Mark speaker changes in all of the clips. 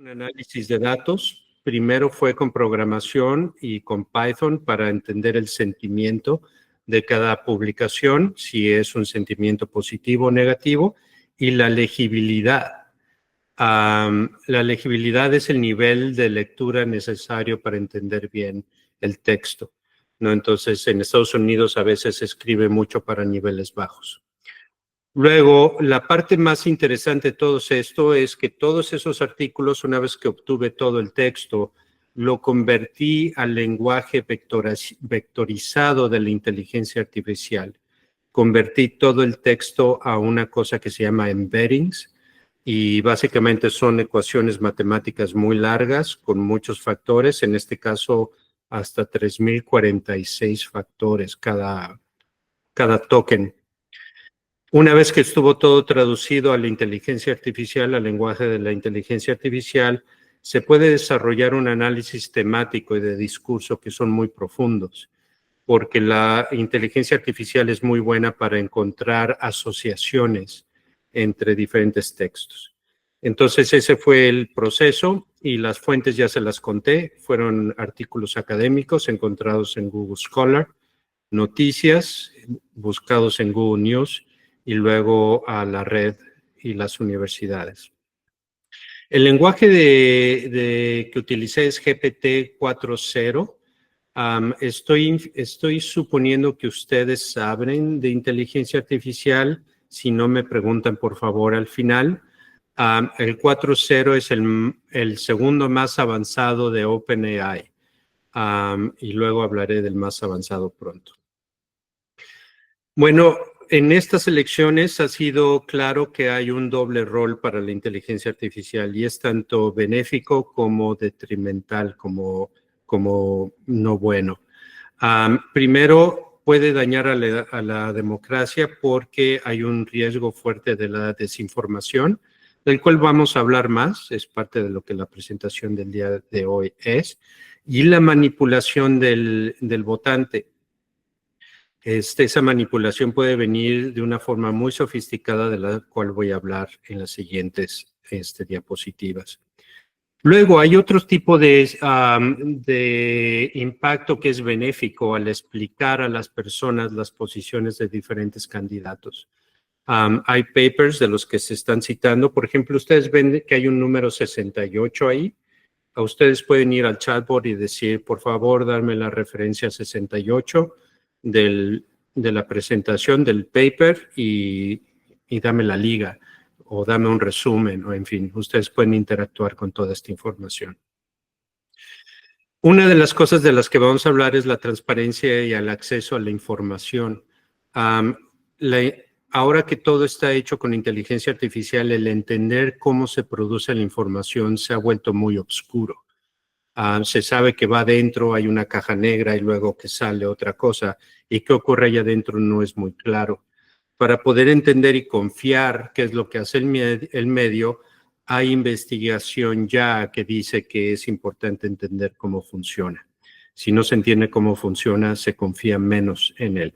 Speaker 1: Un análisis de datos. Primero fue con programación y con Python para entender el sentimiento de cada publicación, si es un sentimiento positivo o negativo, y la legibilidad. La legibilidad es el nivel de lectura necesario para entender bien el texto, ¿no? Entonces, en Estados Unidos a veces se escribe mucho para niveles bajos. Luego, la parte más interesante de todo esto es que todos esos artículos, una vez que obtuve todo el texto, lo convertí al lenguaje vectorizado de la inteligencia artificial. Convertí todo el texto a una cosa que se llama embeddings y básicamente son ecuaciones matemáticas muy largas con muchos factores, en este caso hasta 3046 factores cada token. Una vez que estuvo todo traducido a la inteligencia artificial, al lenguaje de la inteligencia artificial, se puede desarrollar un análisis temático y de discurso que son muy profundos, porque la inteligencia artificial es muy buena para encontrar asociaciones entre diferentes textos. Entonces ese fue el proceso y las fuentes ya se las conté, fueron artículos académicos encontrados en Google Scholar, noticias buscados en Google News, y luego a la red y las universidades. El lenguaje que utilicé es GPT 4.0. Estoy suponiendo que ustedes saben de inteligencia artificial. Si no, me preguntan por favor al final. El 4.0 es el segundo más avanzado de OpenAI. Y luego hablaré del más avanzado pronto. Bueno, en estas elecciones ha sido claro que hay un doble rol para la inteligencia artificial y es tanto benéfico como detrimental, como no bueno. Primero, puede dañar a la democracia porque hay un riesgo fuerte de la desinformación, del cual vamos a hablar más, es parte de lo que la presentación del día de hoy es, y la manipulación del votante. Esa manipulación puede venir de una forma muy sofisticada, de la cual voy a hablar en las siguientes diapositivas. Luego hay otro tipo de impacto que es benéfico al explicar a las personas las posiciones de diferentes candidatos. Hay papers de los que se están citando. Por ejemplo, ustedes ven que hay un número 68 ahí. Ustedes pueden ir al chatbot y decir, por favor, darme la referencia 68 de la presentación del paper y dame la liga o dame un resumen, o en fin, ustedes pueden interactuar con toda esta información. Una de las cosas de las que vamos a hablar es la transparencia y el acceso a la información. Ahora que todo está hecho con inteligencia artificial, el entender cómo se produce la información se ha vuelto muy oscuro. Se sabe que va adentro, hay una caja negra y luego que sale otra cosa, y qué ocurre allá adentro no es muy claro. Para poder entender y confiar qué es lo que hace el medio, hay investigación ya que dice que es importante entender cómo funciona. Si no se entiende cómo funciona, se confía menos en él.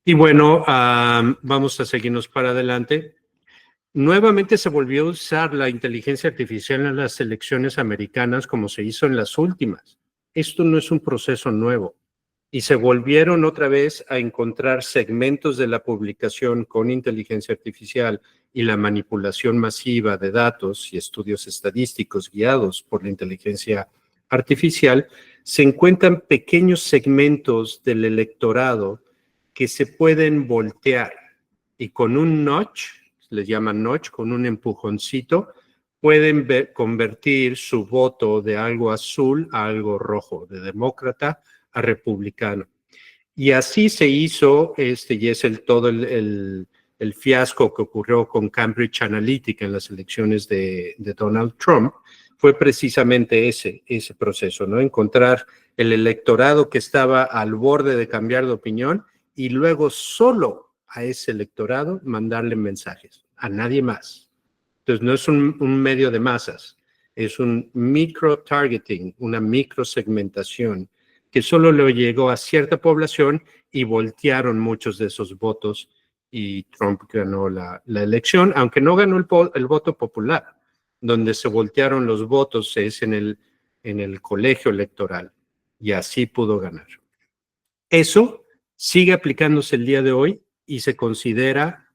Speaker 1: Y bueno, vamos a seguirnos para adelante. Nuevamente se volvió a usar la inteligencia artificial en las elecciones americanas como se hizo en las últimas. Esto no es un proceso nuevo. Y se volvieron otra vez a encontrar segmentos de la publicación con inteligencia artificial y la manipulación masiva de datos y estudios estadísticos guiados por la inteligencia artificial. Se encuentran pequeños segmentos del electorado que se pueden voltear y con un notch, les llaman notch, con un empujoncito, pueden convertir su voto de algo azul a algo rojo, de demócrata a republicano. Y así se hizo, y es todo el fiasco que ocurrió con Cambridge Analytica en las elecciones de Donald Trump, fue precisamente ese proceso, ¿no? Encontrar el electorado que estaba al borde de cambiar de opinión y luego solo a ese electorado mandarle mensajes, a nadie más. Entonces no es un medio de masas, es un micro-targeting, una microsegmentación que solo le llegó a cierta población y voltearon muchos de esos votos y Trump ganó la elección, aunque no ganó el voto popular. donde se voltearon los votos es en el colegio electoral, y así pudo ganar. Eso sigue aplicándose el día de hoy y se considera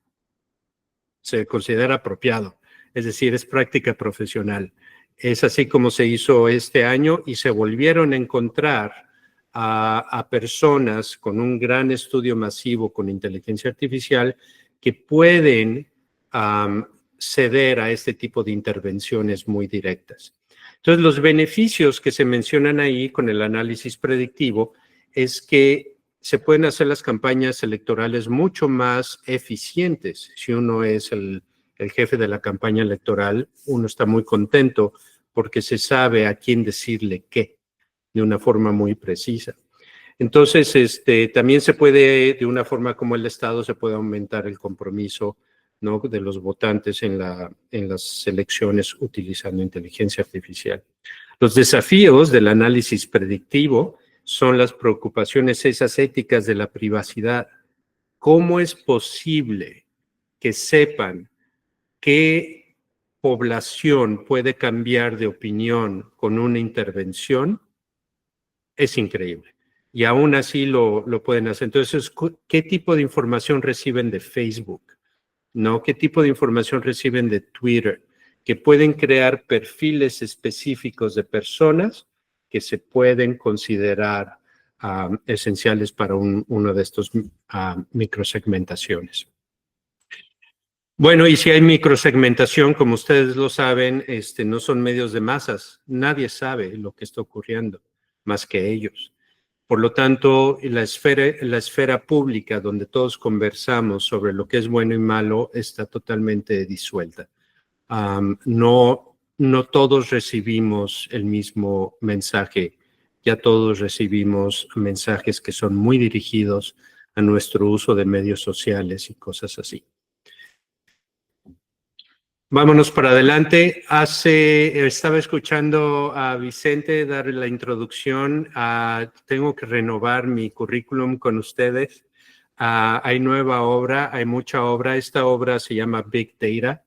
Speaker 1: apropiado, es decir, es práctica profesional. Es así como se hizo este año y se volvieron a encontrar a personas con un gran estudio masivo con inteligencia artificial que pueden ceder a este tipo de intervenciones muy directas. Entonces, los beneficios que se mencionan ahí con el análisis predictivo es que se pueden hacer las campañas electorales mucho más eficientes. Si uno es el jefe de la campaña electoral, uno está muy contento porque se sabe a quién decirle qué de una forma muy precisa. Entonces, también se puede, de una forma como el Estado, se puede aumentar el compromiso, ¿no?, de los votantes en las elecciones utilizando inteligencia artificial. Los desafíos del análisis predictivo son las preocupaciones esas éticas de la privacidad. ¿Cómo es posible que sepan qué población puede cambiar de opinión con una intervención? Es increíble. Y aún así lo pueden hacer. Entonces, ¿qué tipo de información reciben de Facebook? ¿No? ¿Qué tipo de información reciben de Twitter? Que pueden crear perfiles específicos de personas que se pueden considerar esenciales para uno de estos microsegmentaciones. Bueno, y si hay microsegmentación, como ustedes lo saben, no son medios de masas. Nadie sabe lo que está ocurriendo más que ellos. Por lo tanto, la esfera pública donde todos conversamos sobre lo que es bueno y malo está totalmente disuelta. No todos recibimos el mismo mensaje. Ya todos recibimos mensajes que son muy dirigidos a nuestro uso de medios sociales y cosas así. Vámonos para adelante. Estaba escuchando a Vicente dar la introducción. Tengo que renovar mi currículum con ustedes. Hay nueva obra, hay mucha obra. Esta obra se llama Big Data.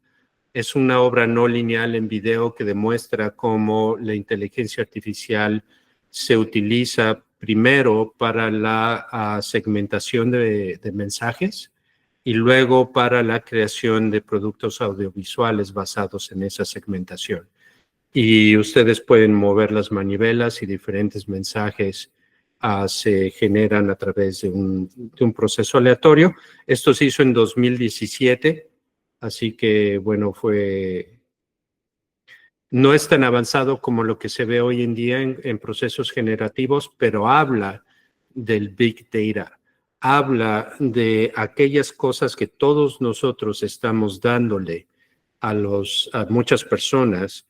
Speaker 1: Es una obra no lineal en video que demuestra cómo la inteligencia artificial se utiliza primero para la segmentación de mensajes y luego para la creación de productos audiovisuales basados en esa segmentación. Y ustedes pueden mover las manivelas y diferentes mensajes se generan a través de un proceso aleatorio. Esto se hizo en 2017, así que, bueno, no es tan avanzado como lo que se ve hoy en día en procesos generativos, pero habla del Big Data. Habla de aquellas cosas que todos nosotros estamos dándole a muchas personas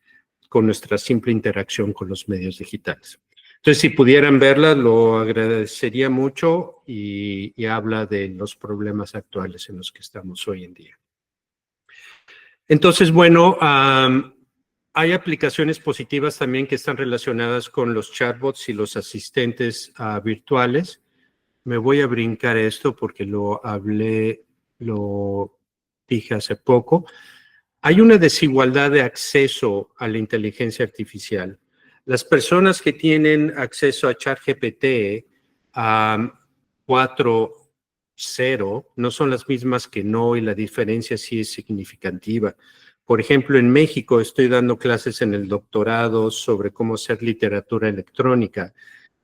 Speaker 1: con nuestra simple interacción con los medios digitales. Entonces, si pudieran verla, lo agradecería mucho y habla de los problemas actuales en los que estamos hoy en día. Entonces, bueno, hay aplicaciones positivas también que están relacionadas con los chatbots y los asistentes virtuales. Me voy a brincar esto porque lo dije hace poco. Hay una desigualdad de acceso a la inteligencia artificial. Las personas que tienen acceso a ChatGPT 4.0 no son las mismas que no, y la diferencia sí es significativa. Por ejemplo, en México estoy dando clases en el doctorado sobre cómo hacer literatura electrónica.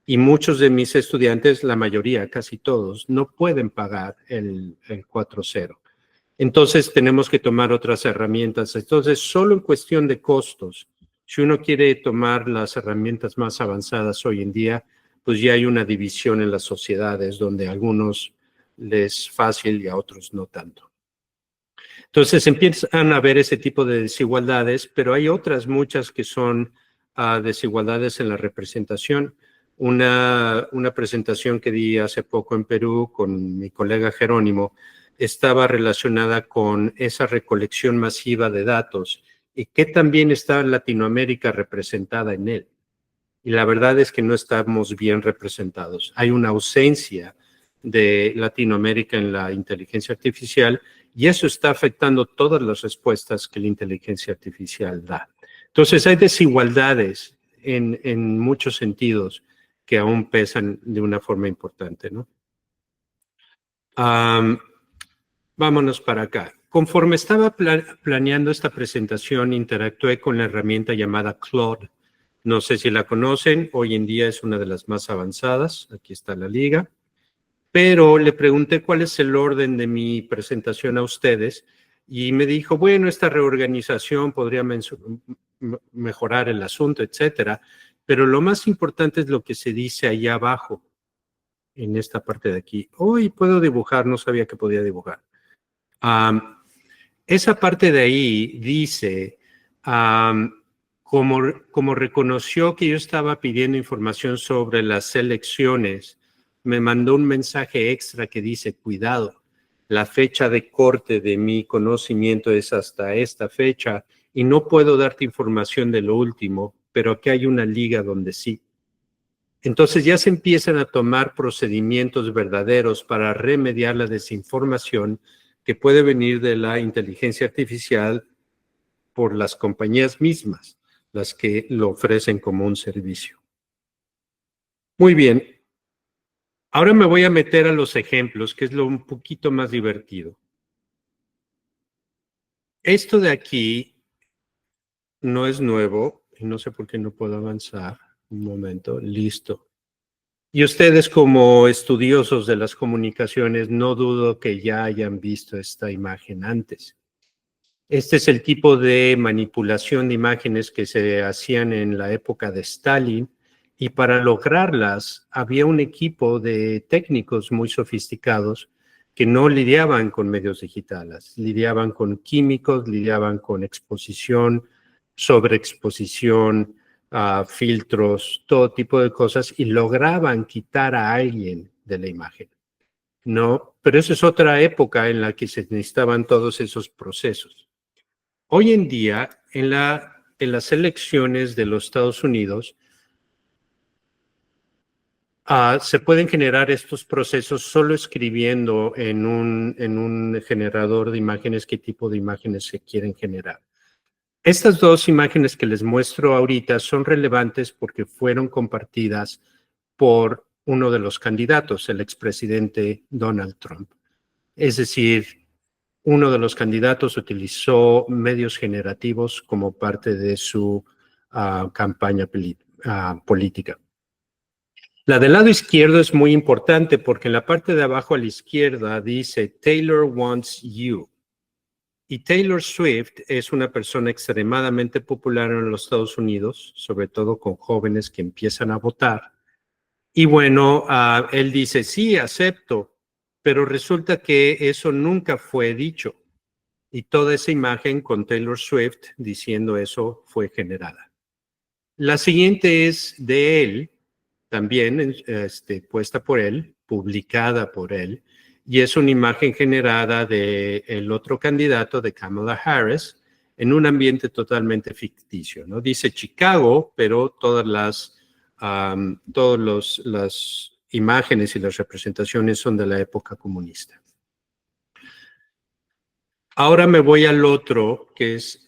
Speaker 1: Y muchos de mis estudiantes, la mayoría, casi todos, no pueden pagar el 4.0. Entonces tenemos que tomar otras herramientas. Entonces, solo en cuestión de costos, si uno quiere tomar las herramientas más avanzadas hoy en día, pues ya hay una división en las sociedades donde a algunos les es fácil y a otros no tanto. Entonces empiezan a haber ese tipo de desigualdades, pero hay otras muchas que son desigualdades en la representación. Una presentación que di hace poco en Perú con mi colega Jerónimo estaba relacionada con esa recolección masiva de datos y que también está Latinoamérica representada en él. Y la verdad es que no estamos bien representados. Hay una ausencia de Latinoamérica en la inteligencia artificial Y eso está afectando todas las respuestas que la inteligencia artificial da. Entonces hay desigualdades en muchos sentidos que aún pesan de una forma importante, ¿no? Vámonos para acá. Conforme estaba planeando esta presentación, interactué con la herramienta llamada Claude. No sé si la conocen, hoy en día es una de las más avanzadas. Aquí está la liga. Pero le pregunté cuál es el orden de mi presentación a ustedes y me dijo, bueno, esta reorganización podría mejorar el asunto, etcétera. Pero lo más importante es lo que se dice allá abajo, en esta parte de aquí. Hoy puedo dibujar, no sabía que podía dibujar. Esa parte de ahí dice, como reconoció que yo estaba pidiendo información sobre las elecciones, me mandó un mensaje extra que dice, cuidado, la fecha de corte de mi conocimiento es hasta esta fecha y no puedo darte información de lo último, pero aquí hay una liga donde sí. Entonces ya se empiezan a tomar procedimientos verdaderos para remediar la desinformación que puede venir de la inteligencia artificial por las compañías mismas, las que lo ofrecen como un servicio. Muy bien. Ahora me voy a meter a los ejemplos, que es lo un poquito más divertido. Esto de aquí no es nuevo, y no sé por qué no puedo avanzar. Un momento, listo. Y ustedes como estudiosos de las comunicaciones, no dudo que ya hayan visto esta imagen antes. Este es el tipo de manipulación de imágenes que se hacían en la época de Stalin y para lograrlas había un equipo de técnicos muy sofisticados que no lidiaban con medios digitales, lidiaban con químicos, lidiaban con exposición, sobreexposición, filtros, todo tipo de cosas y lograban quitar a alguien de la imagen. No, pero esa es otra época en la que se necesitaban todos esos procesos. Hoy en día, en las elecciones de los Estados Unidos, se pueden generar estos procesos solo escribiendo en un generador de imágenes qué tipo de imágenes se quieren generar. Estas dos imágenes que les muestro ahorita son relevantes porque fueron compartidas por uno de los candidatos, el expresidente Donald Trump. Es decir, uno de los candidatos utilizó medios generativos como parte de su campaña política. La del lado izquierdo es muy importante porque en la parte de abajo a la izquierda dice Taylor wants you. Y Taylor Swift es una persona extremadamente popular en los Estados Unidos, sobre todo con jóvenes que empiezan a votar. Y bueno, él dice, sí, acepto, pero resulta que eso nunca fue dicho. Y toda esa imagen con Taylor Swift diciendo eso fue generada. La siguiente es de él, también puesta por él, publicada por él, y es una imagen generada del otro candidato, de Kamala Harris, en un ambiente totalmente ficticio, ¿no? Dice Chicago, pero todas las imágenes y las representaciones son de la época comunista. Ahora me voy al otro, que es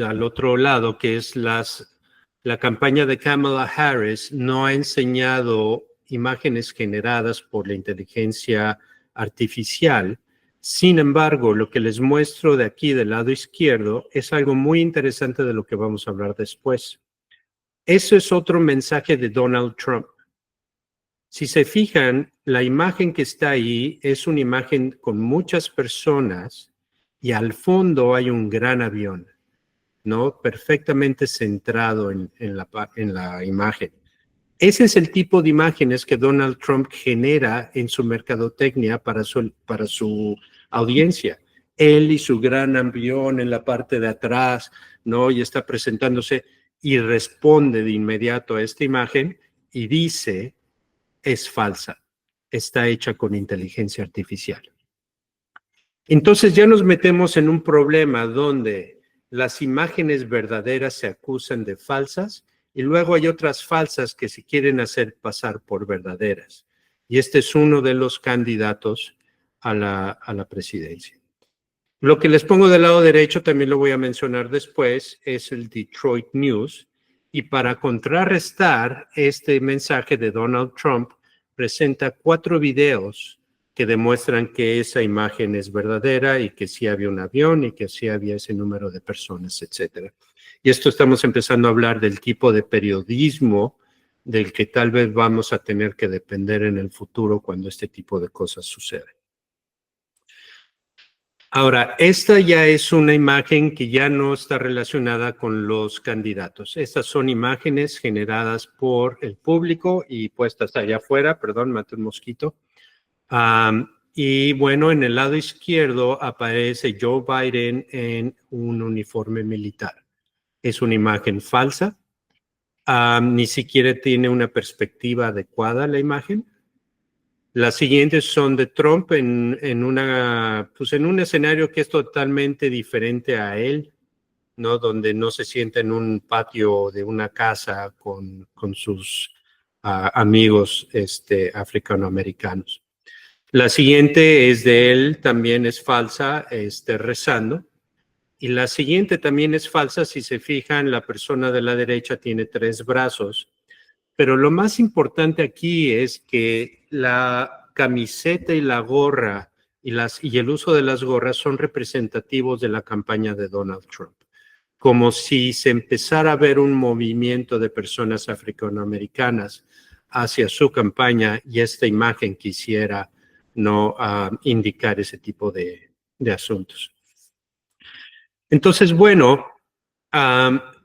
Speaker 1: al otro lado, que es la campaña de Kamala Harris no ha enseñado imágenes generadas por la inteligencia artificial. Sin embargo, lo que les muestro de aquí del lado izquierdo es algo muy interesante de lo que vamos a hablar después. Eso es otro mensaje de Donald Trump. Si se fijan, la imagen que está ahí es una imagen con muchas personas y al fondo hay un gran avión, ¿no? Perfectamente centrado en la imagen. Ese es el tipo de imágenes que Donald Trump genera en su mercadotecnia para su audiencia. Él y su gran avión en la parte de atrás, ¿no? Y está presentándose y responde de inmediato a esta imagen y dice, es falsa, está hecha con inteligencia artificial. Entonces ya nos metemos en un problema donde las imágenes verdaderas se acusan de falsas y luego hay otras falsas que se quieren hacer pasar por verdaderas. Y este es uno de los candidatos a la presidencia. Lo que les pongo del lado derecho, también lo voy a mencionar después, es el Detroit News. Y para contrarrestar este mensaje de Donald Trump, presenta 4 videos que demuestran que esa imagen es verdadera y que sí había un avión y que sí había ese número de personas, etcétera. Y esto estamos empezando a hablar del tipo de periodismo del que tal vez vamos a tener que depender en el futuro cuando este tipo de cosas suceden. Ahora, esta ya es una imagen que ya no está relacionada con los candidatos. Estas son imágenes generadas por el público y puestas allá afuera. Perdón, maté un mosquito. Y bueno, en el lado izquierdo aparece Joe Biden en un uniforme militar. Es una imagen falsa. Ni siquiera tiene una perspectiva adecuada la imagen. Las siguientes son de Trump en un escenario que es totalmente diferente a él, ¿no? Donde no se sienta en un patio de una casa con sus amigos africanoamericanos. La siguiente es de él, también es falsa, rezando. Y la siguiente también es falsa. Si se fijan, la persona de la derecha tiene 3 brazos. Pero lo más importante aquí es que la camiseta y la gorra y el uso de las gorras son representativos de la campaña de Donald Trump. Como si se empezara a ver un movimiento de personas africanoamericanas hacia su campaña y esta imagen quisiera no indicar ese tipo de asuntos. Entonces, bueno,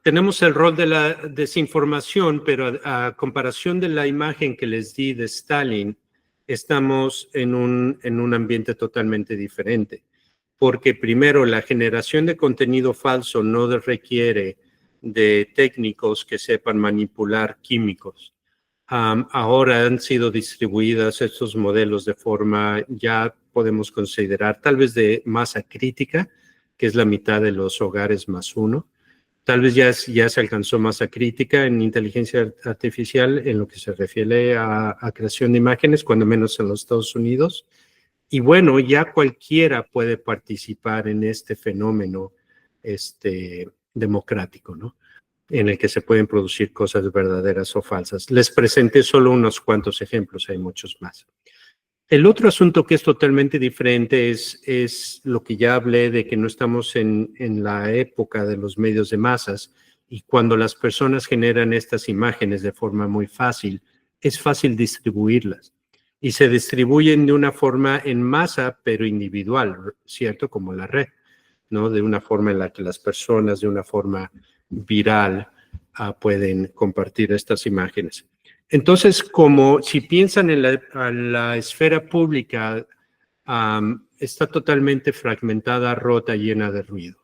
Speaker 1: tenemos el rol de la desinformación, pero a comparación de la imagen que les di de Stalin, estamos en un ambiente totalmente diferente. Porque primero, la generación de contenido falso no requiere de técnicos que sepan manipular químicos. Ahora han sido distribuidas estos modelos de forma, ya podemos considerar, tal vez de masa crítica, que es la mitad de los hogares más uno. Tal vez ya se alcanzó masa crítica en inteligencia artificial en lo que se refiere a creación de imágenes, cuando menos en los Estados Unidos. Y bueno, ya cualquiera puede participar en este fenómeno democrático, ¿no? En el que se pueden producir cosas verdaderas o falsas. Les presenté solo unos cuantos ejemplos, hay muchos más. El otro asunto que es totalmente diferente es lo que ya hablé de que no estamos en la época de los medios de masas, y cuando las personas generan estas imágenes de forma muy fácil, es fácil distribuirlas. Y se distribuyen de una forma en masa, pero individual, ¿cierto? Como la red, ¿no? De una forma en la que las personas, de una forma viral, pueden compartir estas imágenes. Entonces, como si piensan en la esfera pública, está totalmente fragmentada, rota, llena de ruido.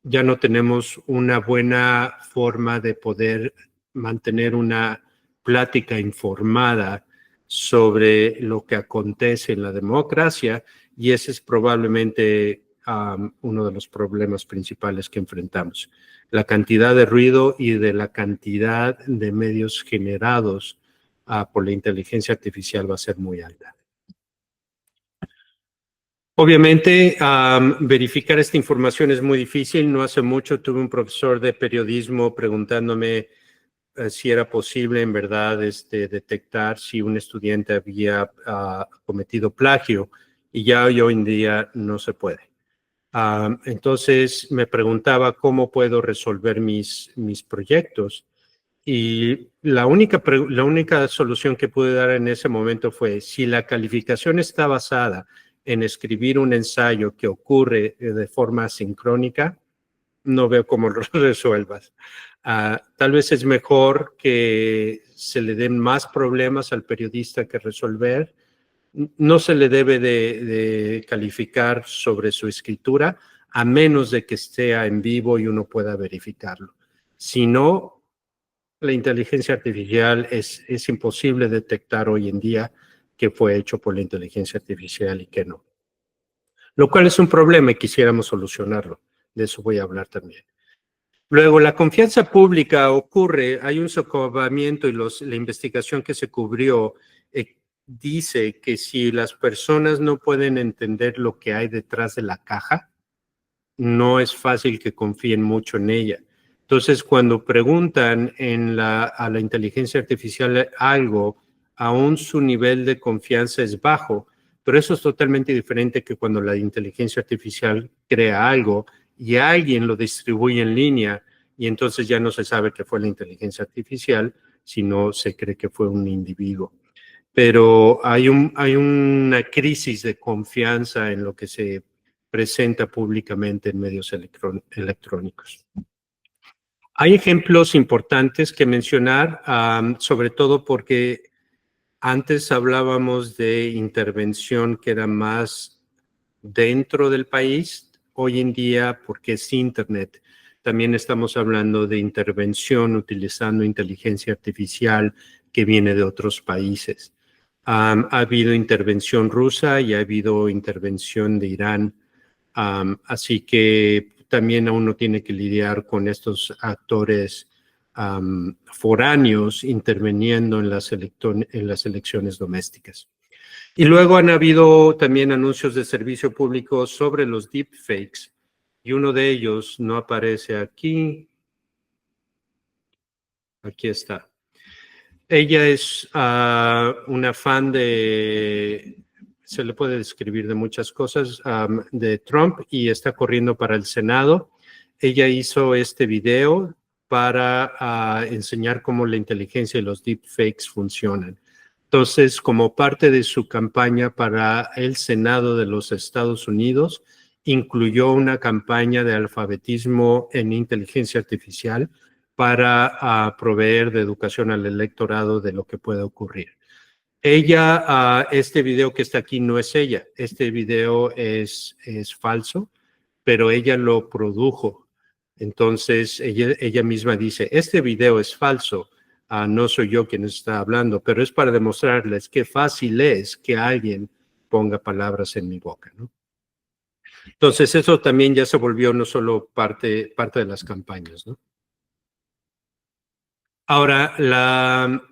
Speaker 1: Ya no tenemos una buena forma de poder mantener una plática informada sobre lo que acontece en la democracia, y ese es probablemente uno de los problemas principales que enfrentamos. La cantidad de ruido y de la cantidad de medios generados por la inteligencia artificial va a ser muy alta. Obviamente, verificar esta información es muy difícil. No hace mucho tuve un profesor de periodismo preguntándome si era posible en verdad detectar si un estudiante había cometido plagio, y ya hoy en día no se puede. Entonces me preguntaba cómo puedo resolver mis proyectos, y la única solución que pude dar en ese momento fue: si la calificación está basada en escribir un ensayo que ocurre de forma sincrónica, no veo cómo lo resuelvas. Tal vez es mejor que se le den más problemas al periodista que resolver. No se le debe de calificar sobre su escritura, a menos de que esté en vivo y uno pueda verificarlo. Si no, la inteligencia artificial es imposible detectar hoy en día que fue hecho por la inteligencia artificial y que no. Lo cual es un problema y quisiéramos solucionarlo. De eso voy a hablar también. Luego, la confianza pública ocurre, hay un socavamiento, y la investigación que se cubrió dice que si las personas no pueden entender lo que hay detrás de la caja, no es fácil que confíen mucho en ella. Entonces, cuando preguntan a la inteligencia artificial algo, aún su nivel de confianza es bajo, pero eso es totalmente diferente que cuando la inteligencia artificial crea algo y alguien lo distribuye en línea y entonces ya no se sabe que fue la inteligencia artificial, sino se cree que fue un individuo. Pero hay una crisis de confianza en lo que se presenta públicamente en medios electrónicos. Hay ejemplos importantes que mencionar, sobre todo porque antes hablábamos de intervención que era más dentro del país. Hoy en día, porque es Internet, también estamos hablando de intervención utilizando inteligencia artificial que viene de otros países. Ha habido intervención rusa y ha habido intervención de Irán. Así que también uno tiene que lidiar con estos actores foráneos interviniendo en las elecciones domésticas. Y luego han habido también anuncios de servicio público sobre los deepfakes, y uno de ellos no aparece aquí. Aquí está. Ella es una fan se le puede describir de muchas cosas, de Trump, y está corriendo para el Senado. Ella hizo este video para enseñar cómo la inteligencia y los deepfakes funcionan. Entonces, como parte de su campaña para el Senado de los Estados Unidos, incluyó una campaña de alfabetismo en inteligencia artificial para proveer de educación al electorado de lo que puede ocurrir. Ella, este video que está aquí no es ella, este video es falso, pero ella lo produjo. Entonces, ella misma dice, este video es falso, no soy yo quien está hablando, pero es para demostrarles qué fácil es que alguien ponga palabras en mi boca, ¿no? Entonces, eso también ya se volvió no solo parte de las campañas, ¿no? Ahora, la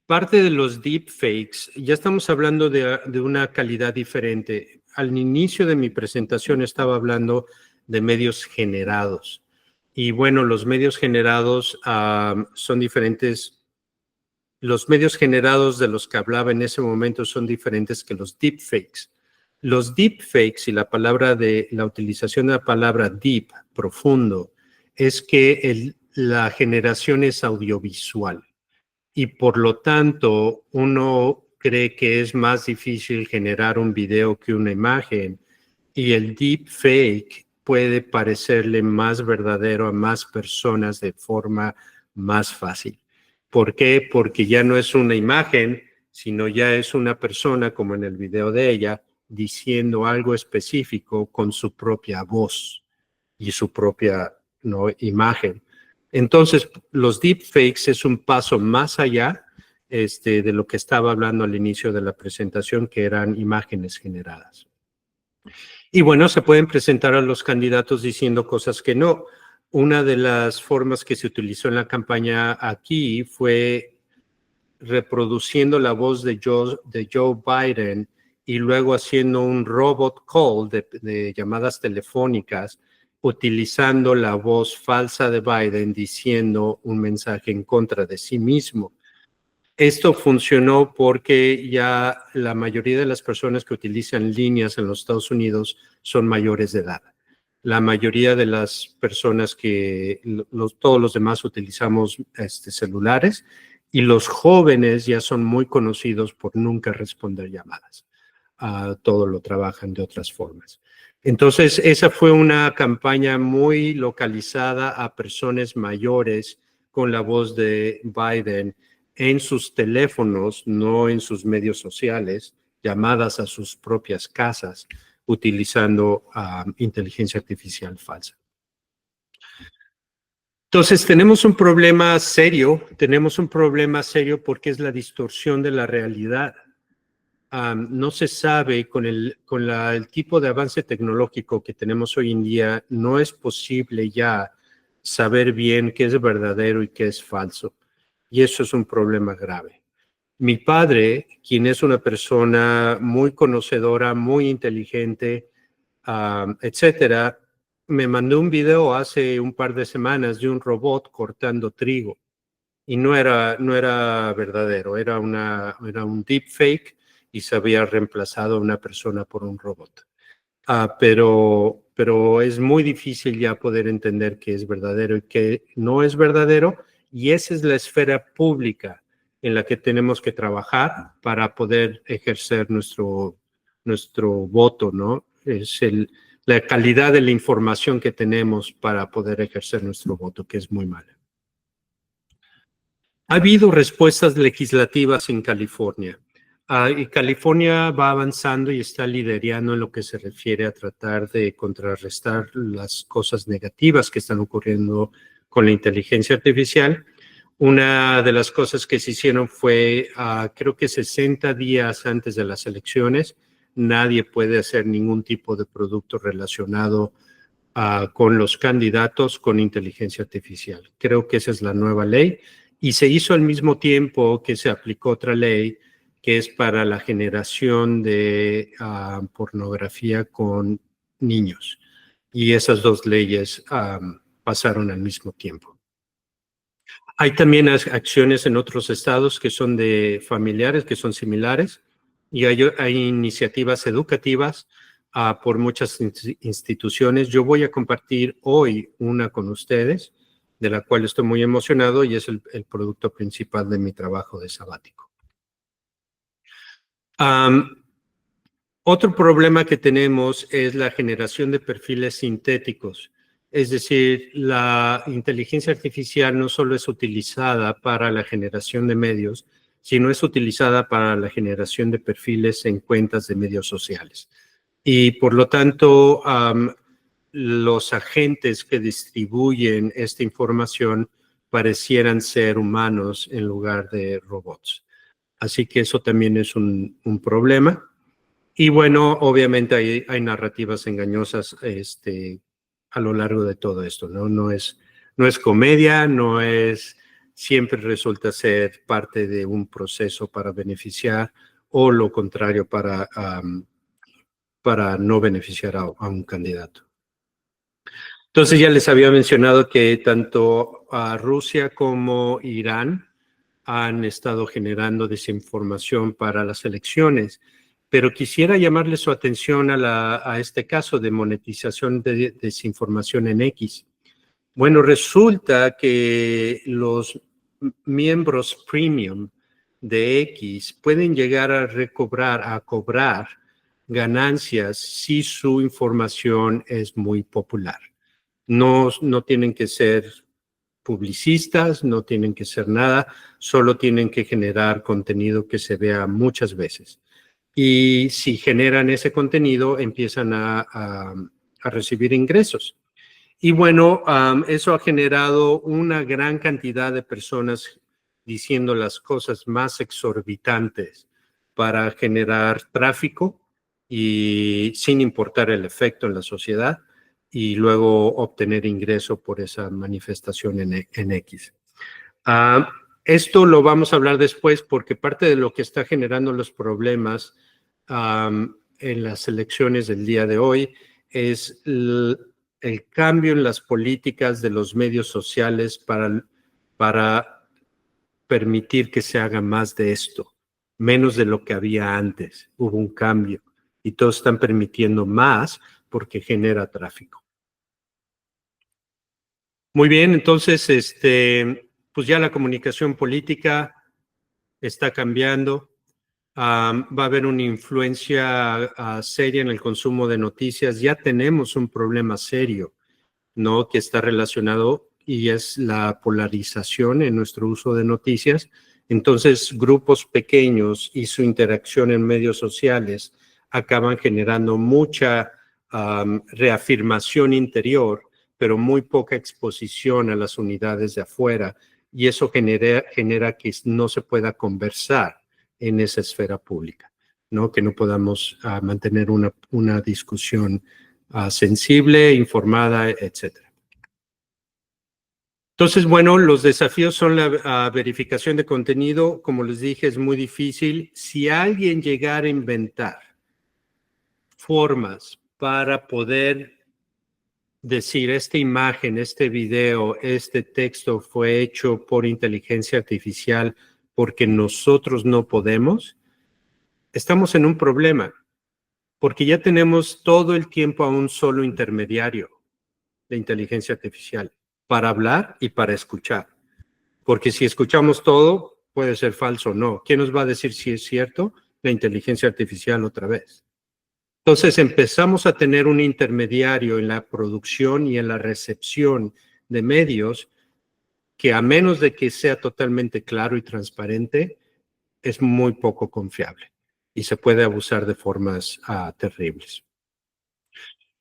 Speaker 1: parte de los deepfakes, ya estamos hablando de una calidad diferente. Al inicio de mi presentación estaba hablando de medios generados. Y bueno, los medios generados son diferentes. Los medios generados de los que hablaba en ese momento son diferentes que los deepfakes. Los deepfakes y la utilización de la palabra deep, profundo, es que la generación es audiovisual y por lo tanto uno cree que es más difícil generar un video que una imagen, y el deepfake puede parecerle más verdadero a más personas de forma más fácil. ¿Por qué? Porque ya no es una imagen, sino ya es una persona, como en el video de ella, diciendo algo específico con su propia voz y su propia, ¿no?, imagen. Entonces, los deepfakes es un paso más allá de lo que estaba hablando al inicio de la presentación, que eran imágenes generadas. Y bueno, se pueden presentar a los candidatos diciendo cosas que no. Una de las formas que se utilizó en la campaña aquí fue reproduciendo la voz de Joe Biden y luego haciendo un robot call de llamadas telefónicas, utilizando la voz falsa de Biden diciendo un mensaje en contra de sí mismo. Esto funcionó porque ya la mayoría de las personas que utilizan líneas en los Estados Unidos son mayores de edad. La mayoría de las personas todos los demás utilizamos celulares, y los jóvenes ya son muy conocidos por nunca responder llamadas. Todo lo trabajan de otras formas. Entonces, esa fue una campaña muy localizada a personas mayores con la voz de Biden en sus teléfonos, no en sus medios sociales, llamadas a sus propias casas, utilizando inteligencia artificial falsa. Entonces, tenemos un problema serio porque es la distorsión de la realidad. No se sabe, con el tipo de avance tecnológico que tenemos hoy en día, no es posible ya saber bien qué es verdadero y qué es falso. Y eso es un problema grave. Mi padre, quien es una persona muy conocedora, muy inteligente, etcétera, me mandó un video hace un par de semanas de un robot cortando trigo y no era verdadero, era un deepfake y se había reemplazado a una persona por un robot. Pero es muy difícil ya poder entender qué es verdadero y qué no es verdadero, y esa es la esfera pública en la que tenemos que trabajar para poder ejercer nuestro voto, ¿no? Es la calidad de la información que tenemos para poder ejercer nuestro voto, que es muy mala. Ha habido respuestas legislativas en California. Y California va avanzando y está liderando en lo que se refiere a tratar de contrarrestar las cosas negativas que están ocurriendo con la inteligencia artificial. Una de las cosas que se hicieron fue, creo que 60 días antes de las elecciones, nadie puede hacer ningún tipo de producto relacionado con los candidatos con inteligencia artificial. Creo que esa es la nueva ley. Y se hizo al mismo tiempo que se aplicó otra ley que es para la generación de pornografía con niños. Y esas dos leyes pasaron al mismo tiempo. Hay también acciones en otros estados que son de familiares, que son similares, y hay iniciativas educativas por muchas instituciones. Yo voy a compartir hoy una con ustedes, de la cual estoy muy emocionado y es el producto principal de mi trabajo de sabático. Otro problema que tenemos es la generación de perfiles sintéticos. Es decir, la inteligencia artificial no solo es utilizada para la generación de medios, sino es utilizada para la generación de perfiles en cuentas de medios sociales. Y por lo tanto, los agentes que distribuyen esta información parecieran ser humanos en lugar de robots. Así que eso también es un problema. Y bueno, obviamente hay narrativas engañosas a lo largo de todo esto, ¿no? No es comedia, siempre resulta ser parte de un proceso para beneficiar o lo contrario para no beneficiar a un candidato. Entonces ya les había mencionado que tanto Rusia como Irán han estado generando desinformación para las elecciones, pero quisiera llamarle su atención a este caso de monetización de desinformación en X. Bueno, resulta que los miembros premium de X pueden llegar a cobrar ganancias si su información es muy popular. No tienen que ser publicistas, no tienen que ser nada, solo tienen que generar contenido que se vea muchas veces. Y si generan ese contenido, empiezan a recibir ingresos. Y bueno, eso ha generado una gran cantidad de personas diciendo las cosas más exorbitantes para generar tráfico y sin importar el efecto en la sociedad, y luego obtener ingreso por esa manifestación en X. Esto lo vamos a hablar después porque parte de lo que está generando los problemas en las elecciones del día de hoy es el cambio en las políticas de los medios sociales para permitir que se haga más de esto, menos de lo que había antes. Hubo un cambio y todos están permitiendo más porque genera tráfico. Muy bien, entonces, pues ya la comunicación política está cambiando. Va a haber una influencia seria en el consumo de noticias. Ya tenemos un problema serio, ¿no? Que está relacionado y es la polarización en nuestro uso de noticias. Entonces, grupos pequeños y su interacción en medios sociales acaban generando mucha reafirmación interior, pero muy poca exposición a las unidades de afuera, y eso genera que no se pueda conversar en esa esfera pública, ¿no? Que no podamos mantener una discusión sensible, informada, etcétera. Entonces, bueno, los desafíos son la verificación de contenido. Como les dije, es muy difícil. Si alguien llegara a inventar formas para poder decir esta imagen, este video, este texto fue hecho por inteligencia artificial porque nosotros no podemos, estamos en un problema, porque ya tenemos todo el tiempo a un solo intermediario de inteligencia artificial para hablar y para escuchar. Porque si escuchamos todo, puede ser falso o no. ¿Quién nos va a decir si es cierto? La inteligencia artificial otra vez. Entonces empezamos a tener un intermediario en la producción y en la recepción de medios que, a menos de que sea totalmente claro y transparente, es muy poco confiable y se puede abusar de formas terribles.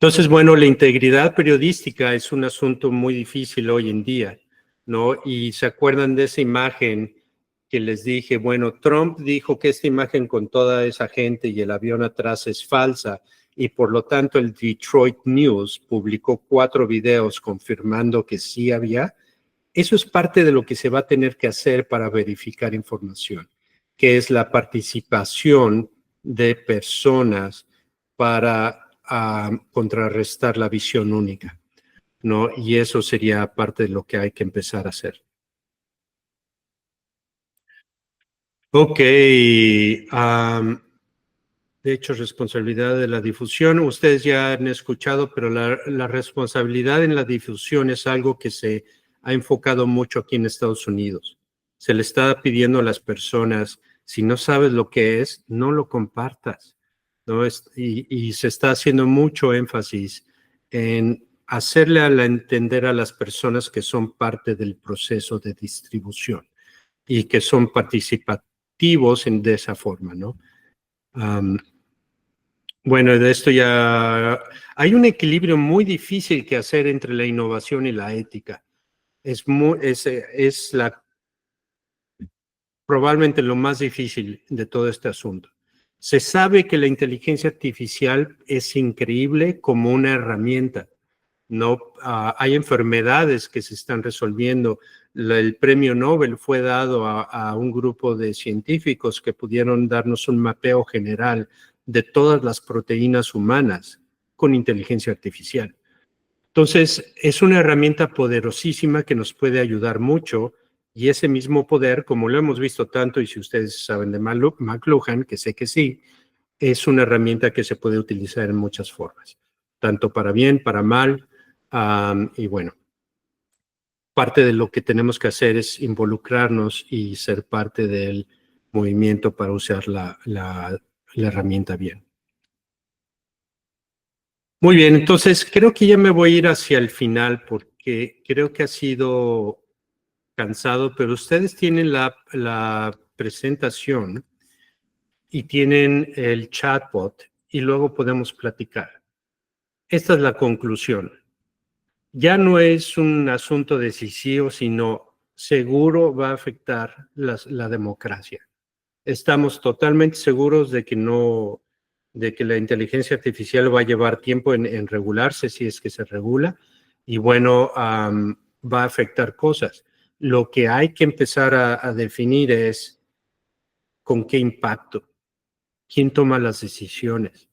Speaker 1: Entonces, bueno, la integridad periodística es un asunto muy difícil hoy en día, ¿no? Y se acuerdan de esa imagen que les dije, bueno, Trump dijo que esta imagen con toda esa gente y el avión atrás es falsa, y por lo tanto el Detroit News publicó 4 videos confirmando que sí había. Eso es parte de lo que se va a tener que hacer para verificar información, que es la participación de personas para contrarrestar la visión única, ¿no? Y eso sería parte de lo que hay que empezar a hacer. Ok, de hecho, responsabilidad de la difusión, ustedes ya han escuchado, pero la responsabilidad en la difusión es algo que se ha enfocado mucho aquí en Estados Unidos. Se le está pidiendo a las personas, si no sabes lo que es, no lo compartas, ¿no? Y se está haciendo mucho énfasis en hacerle entender a las personas que son parte del proceso de distribución y que son participativos de esa forma, ¿no? Bueno, de esto ya hay un equilibrio muy difícil que hacer entre la innovación y la ética. Es probablemente lo más difícil de todo este asunto. Se sabe que la inteligencia artificial es increíble como una herramienta. No, hay enfermedades que se están resolviendo. El premio Nobel fue dado a un grupo de científicos que pudieron darnos un mapeo general de todas las proteínas humanas con inteligencia artificial. Entonces, es una herramienta poderosísima que nos puede ayudar mucho, y ese mismo poder, como lo hemos visto tanto, y si ustedes saben de McLuhan, que sé que sí, es una herramienta que se puede utilizar en muchas formas, tanto para bien, para mal, y bueno, parte de lo que tenemos que hacer es involucrarnos y ser parte del movimiento para usar la herramienta bien. Muy bien, entonces creo que ya me voy a ir hacia el final porque creo que ha sido cansado, pero ustedes tienen la presentación y tienen el chatbot y luego podemos platicar. Esta es la conclusión. Ya no es un asunto decisivo, sino seguro va a afectar la democracia. Estamos totalmente seguros de que no, de que la inteligencia artificial va a llevar tiempo en regularse, si es que se regula, y bueno, va a afectar cosas. Lo que hay que empezar a definir es con qué impacto, quién toma las decisiones,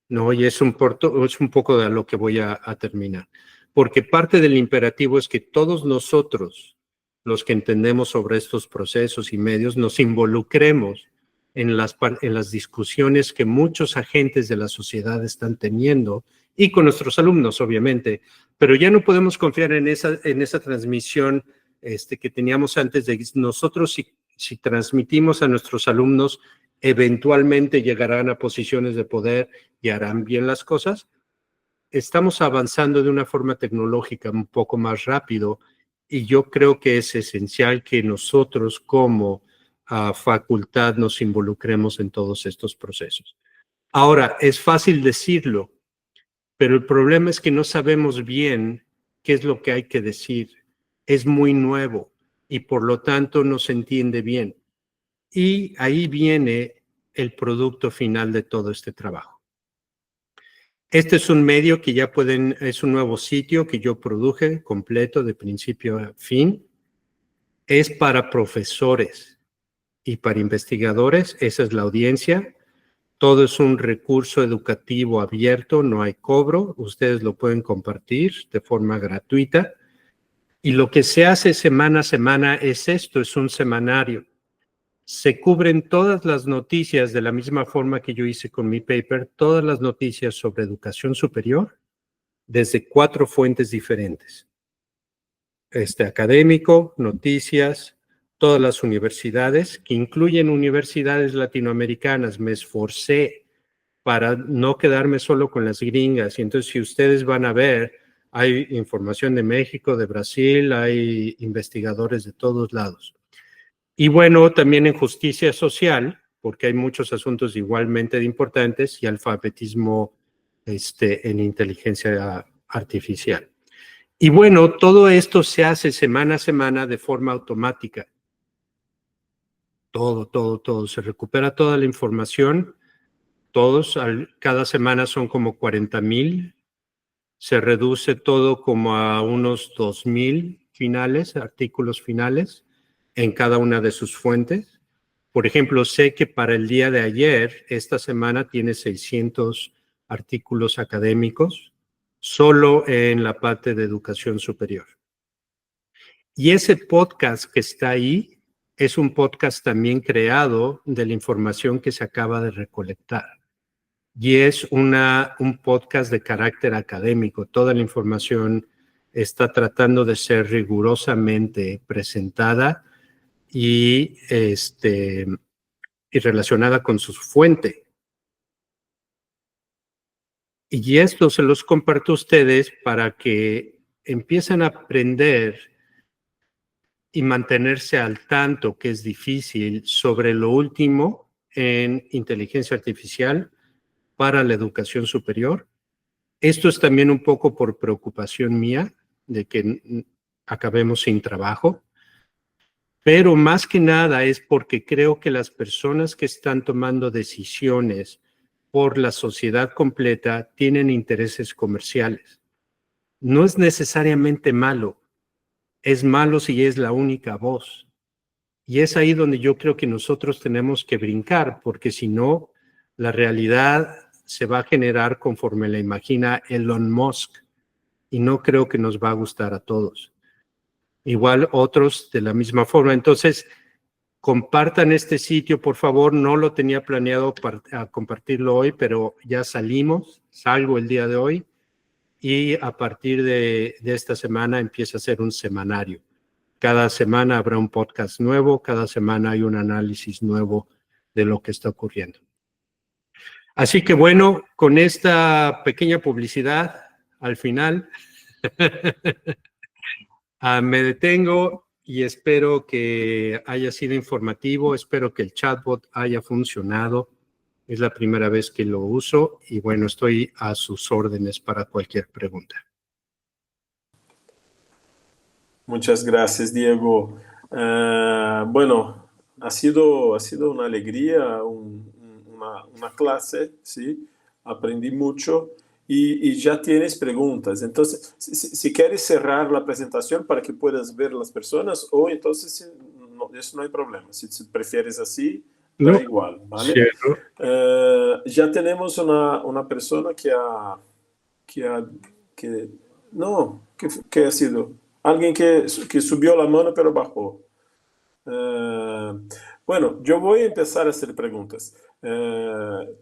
Speaker 1: ¿no? Y es un poco de lo que voy a terminar. Porque parte del imperativo es que todos nosotros, los que entendemos sobre estos procesos y medios, nos involucremos en las discusiones que muchos agentes de la sociedad están teniendo, y con nuestros alumnos, obviamente, pero ya no podemos confiar en esa transmisión que teníamos antes de nosotros. Si transmitimos a nuestros alumnos, eventualmente llegarán a posiciones de poder y harán bien las cosas. Estamos avanzando de una forma tecnológica un poco más rápido, y yo creo que es esencial que nosotros como facultad nos involucremos en todos estos procesos. Ahora, es fácil decirlo, pero el problema es que no sabemos bien qué es lo que hay que decir. Es muy nuevo y por lo tanto no se entiende bien. Y ahí viene el producto final de todo este trabajo. Este es un medio que ya pueden, es un nuevo sitio que yo produje completo de principio a fin. Es para profesores y para investigadores, esa es la audiencia. Todo es un recurso educativo abierto, no hay cobro, ustedes lo pueden compartir de forma gratuita. Y lo que se hace semana a semana es esto, es un semanario. Se cubren todas las noticias de la misma forma que yo hice con mi paper, todas las noticias sobre educación superior desde 4 fuentes diferentes. Académico, noticias, todas las universidades, que incluyen universidades latinoamericanas. Me esforcé para no quedarme solo con las gringas. Y entonces, si ustedes van a ver, hay información de México, de Brasil, hay investigadores de todos lados. Y bueno, también en justicia social, porque hay muchos asuntos igualmente importantes, y alfabetismo en inteligencia artificial. Y bueno, todo esto se hace semana a semana de forma automática. Todo. Se recupera toda la información. Cada semana son como 40,000. Se reduce todo como a unos 2,000 finales, artículos finales, en cada una de sus fuentes. Por ejemplo, sé que para el día de ayer, esta semana tiene 600 artículos académicos, solo en la parte de educación superior. Y ese podcast que está ahí es un podcast también creado de la información que se acaba de recolectar. Y es un podcast de carácter académico. Toda la información está tratando de ser rigurosamente presentada y, y relacionada con su fuente. Y esto se los comparto a ustedes para que empiecen a aprender y mantenerse al tanto, que es difícil, sobre lo último en inteligencia artificial para la educación superior. Esto es también un poco por preocupación mía de que acabemos sin trabajo, pero más que nada es porque creo que las personas que están tomando decisiones por la sociedad completa tienen intereses comerciales. No es necesariamente malo, es malo si es la única voz. Y es ahí donde yo creo que nosotros tenemos que brincar, porque si no, la realidad se va a generar conforme la imagina Elon Musk, y no creo que nos va a gustar a todos. Igual otros de la misma forma. Entonces, compartan este sitio, por favor. No lo tenía planeado para compartirlo hoy, pero ya salgo el día de hoy, y a partir de esta semana empieza a ser un semanario. Cada semana habrá un podcast nuevo, cada semana hay un análisis nuevo de lo que está ocurriendo. Así que bueno, con esta pequeña publicidad al final, me detengo y espero que haya sido informativo, espero que el chatbot haya funcionado. Es la primera vez que lo uso y bueno, estoy a sus órdenes para cualquier pregunta.
Speaker 2: Muchas gracias, Diego. Bueno, ha sido una alegría, una clase, ¿sí? Aprendí mucho y ya tienes preguntas. Entonces, si quieres cerrar la presentación para que puedas ver las personas, o entonces no, eso no hay problema. Si prefieres así, da
Speaker 1: No,
Speaker 2: igual, ¿vale?
Speaker 1: cierto.
Speaker 2: Ya tenemos una persona que ha, que, no, que ha sido alguien que subió la mano pero bajó. Bueno, yo voy a empezar a hacer preguntas.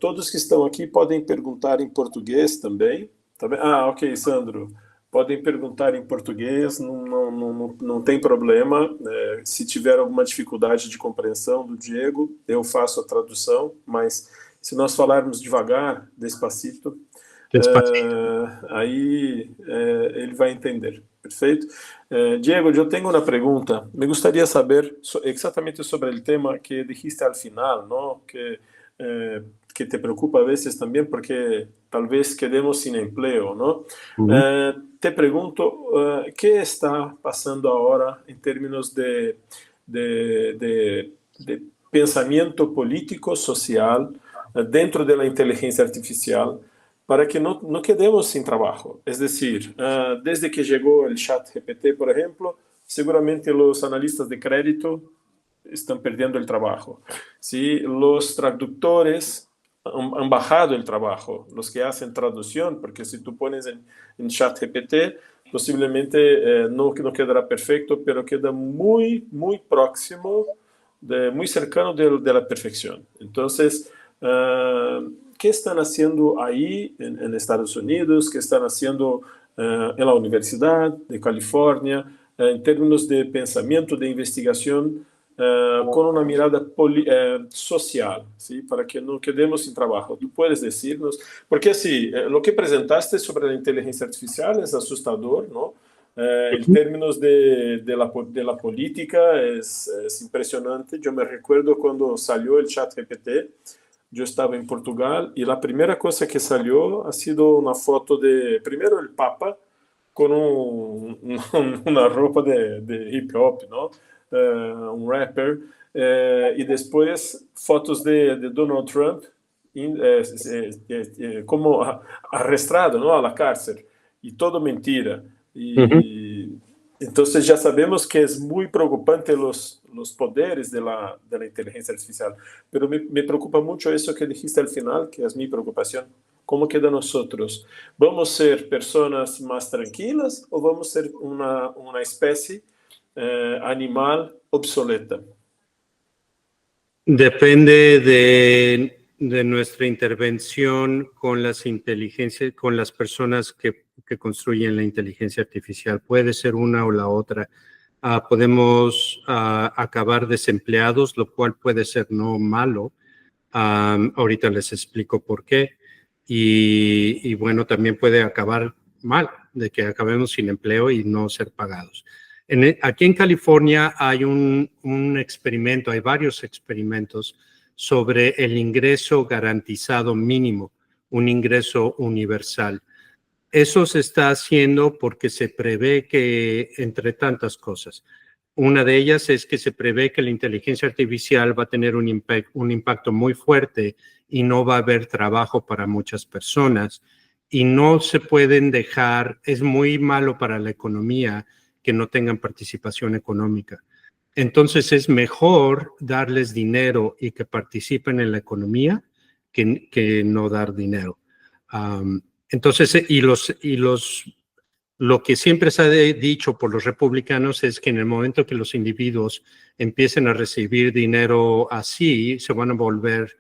Speaker 2: Todos que estão aqui podem perguntar em português também. Tá bem? Ah, ok, Sandro. Podem perguntar em português, não tem problema. Se tiver alguma dificuldade de compreensão do Diego, eu faço a tradução, mas se nós falarmos devagar, despacito, aí ele vai entender. Perfeito? Diego, eu tenho uma pergunta. Me gostaria de saber exatamente sobre o tema que dijiste al final, ¿no? Que te preocupa a veces también porque tal vez quedemos sin empleo, ¿no? Te pregunto, ¿qué está pasando ahora en términos de pensamiento político social dentro de la inteligencia artificial? para que no quedemos sin trabajo. Es decir, desde que llegó el ChatGPT, por ejemplo, seguramente los analistas de crédito están perdiendo el trabajo. ¿Sí? Los traductores han bajado el trabajo, los que hacen traducción, porque si tú pones en ChatGPT, posiblemente no quedará perfecto, pero queda muy, muy próximo, muy cercano de la perfección. Entonces, ¿qué están haciendo ahí en Estados Unidos? ¿Qué están haciendo en la Universidad de California en términos de pensamiento, de investigación, con una mirada social, ¿sí? Para que no quedemos sin trabajo? Tú puedes decirnos, porque así, lo que presentaste sobre la inteligencia artificial es asustador, ¿no? En términos de la política es impresionante. Yo me recuerdo cuando salió el ChatGPT, yo estaba en Portugal y la primera cosa que salió ha sido una foto de, primero el Papa con una ropa de hip hop, ¿no? Un rapper, y después fotos de Donald Trump como arrestado, ¿no? A la cárcel, y todo mentira. Y entonces ya sabemos que es muy preocupante los poderes de la inteligencia artificial, pero me preocupa mucho eso que dijiste al final, que es mi preocupación. ¿Cómo queda nosotros? ¿Vamos a ser personas más tranquilas o vamos a ser una especie animal obsoleta?
Speaker 1: Depende de nuestra intervención con las inteligencias, con las personas que construyen la inteligencia artificial. Puede ser una o la otra. Podemos acabar desempleados, lo cual puede ser no malo. Ahorita les explico por qué. Y bueno, también puede acabar mal, de que acabemos sin empleo y no ser pagados. Aquí en California hay un experimento, hay varios experimentos sobre el ingreso garantizado mínimo, un ingreso universal. Eso se está haciendo porque se prevé que, entre tantas cosas, una de ellas es que se prevé que la inteligencia artificial va a tener un impacto muy fuerte y no va a haber trabajo para muchas personas y no se pueden dejar, es muy malo para la economía que no tengan participación económica. Entonces es mejor darles dinero y que participen en la economía que no dar dinero. Entonces, lo que siempre se ha dicho por los republicanos es que en el momento que los individuos empiecen a recibir dinero así, se van a volver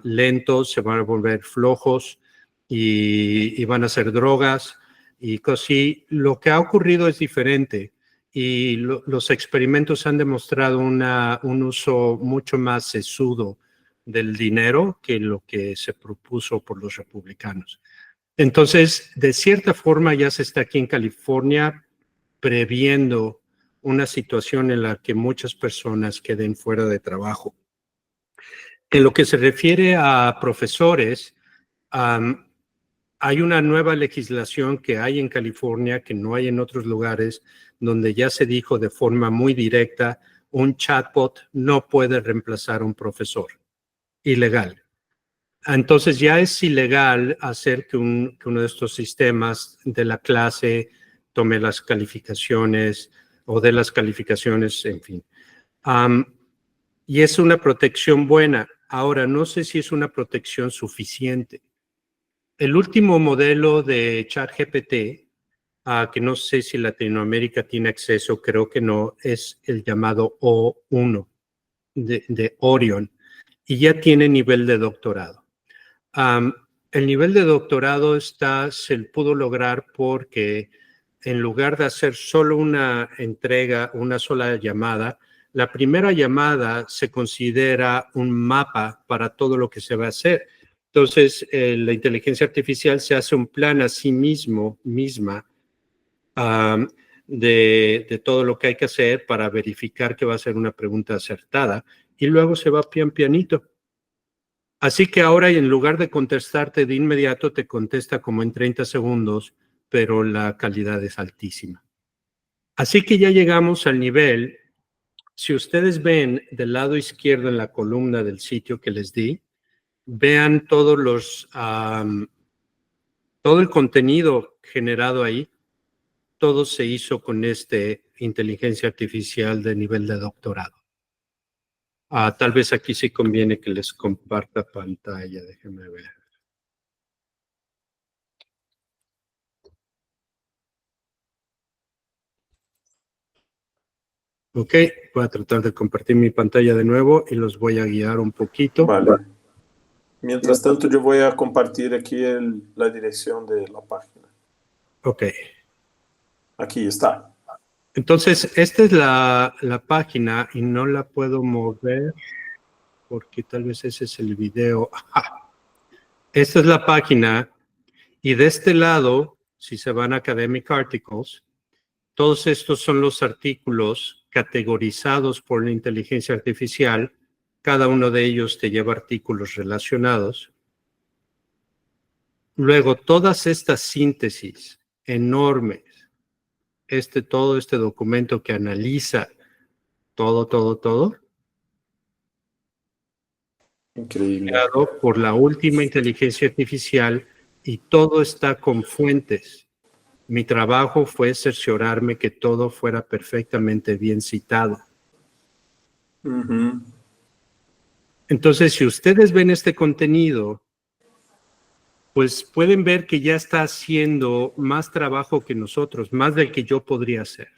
Speaker 1: lentos, se van a volver flojos y van a hacer drogas y cosas así. Lo que ha ocurrido es diferente y los experimentos han demostrado un uso mucho más sesudo del dinero que lo que se propuso por los republicanos. Entonces, de cierta forma ya se está aquí en California previendo una situación en la que muchas personas queden fuera de trabajo. En lo que se refiere a profesores, hay una nueva legislación que hay en California que no hay en otros lugares, donde ya se dijo de forma muy directa, un chatbot no puede reemplazar a un profesor. Ilegal. Entonces ya es ilegal hacer que uno de estos sistemas de la clase tome las calificaciones o de las calificaciones, en fin. Y es una protección buena. Ahora, no sé si es una protección suficiente. El último modelo de ChatGPT, que no sé si Latinoamérica tiene acceso, creo que no, es el llamado O1 de Orion y ya tiene nivel de doctorado. El nivel de doctorado se pudo lograr porque en lugar de hacer solo una entrega, una sola llamada, la primera llamada se considera un mapa para todo lo que se va a hacer. Entonces, la inteligencia artificial se hace un plan a sí misma de todo lo que hay que hacer para verificar que va a ser una pregunta acertada y luego se va pianito. Así que ahora en lugar de contestarte de inmediato, te contesta como en 30 segundos, pero la calidad es altísima. Así que ya llegamos al nivel, si ustedes ven del lado izquierdo en la columna del sitio que les di, vean todos Todo el contenido generado ahí, todo se hizo con inteligencia artificial de nivel de doctorado. Tal vez aquí sí conviene que les comparta pantalla, déjenme ver. Ok, voy a tratar de compartir mi pantalla de nuevo y los voy a guiar un poquito.
Speaker 2: Vale. Mientras tanto, yo voy a compartir aquí la dirección de la página.
Speaker 1: Ok.
Speaker 2: Aquí está.
Speaker 1: Entonces, esta es la página y no la puedo mover porque tal vez ese es el video. Ajá. Esta es la página y de este lado, si se van a Academic Articles, todos estos son los artículos categorizados por la inteligencia artificial. Cada uno de ellos te lleva artículos relacionados. Luego, todas estas síntesis enormes, todo este documento que analiza todo,
Speaker 2: Increíble.
Speaker 1: creado por la última inteligencia artificial y todo está con fuentes. Mi trabajo fue cerciorarme que todo fuera perfectamente bien citado.
Speaker 2: Uhum.
Speaker 1: Entonces, si ustedes ven este contenido, pues pueden ver que ya está haciendo más trabajo que nosotros, más del que yo podría hacer.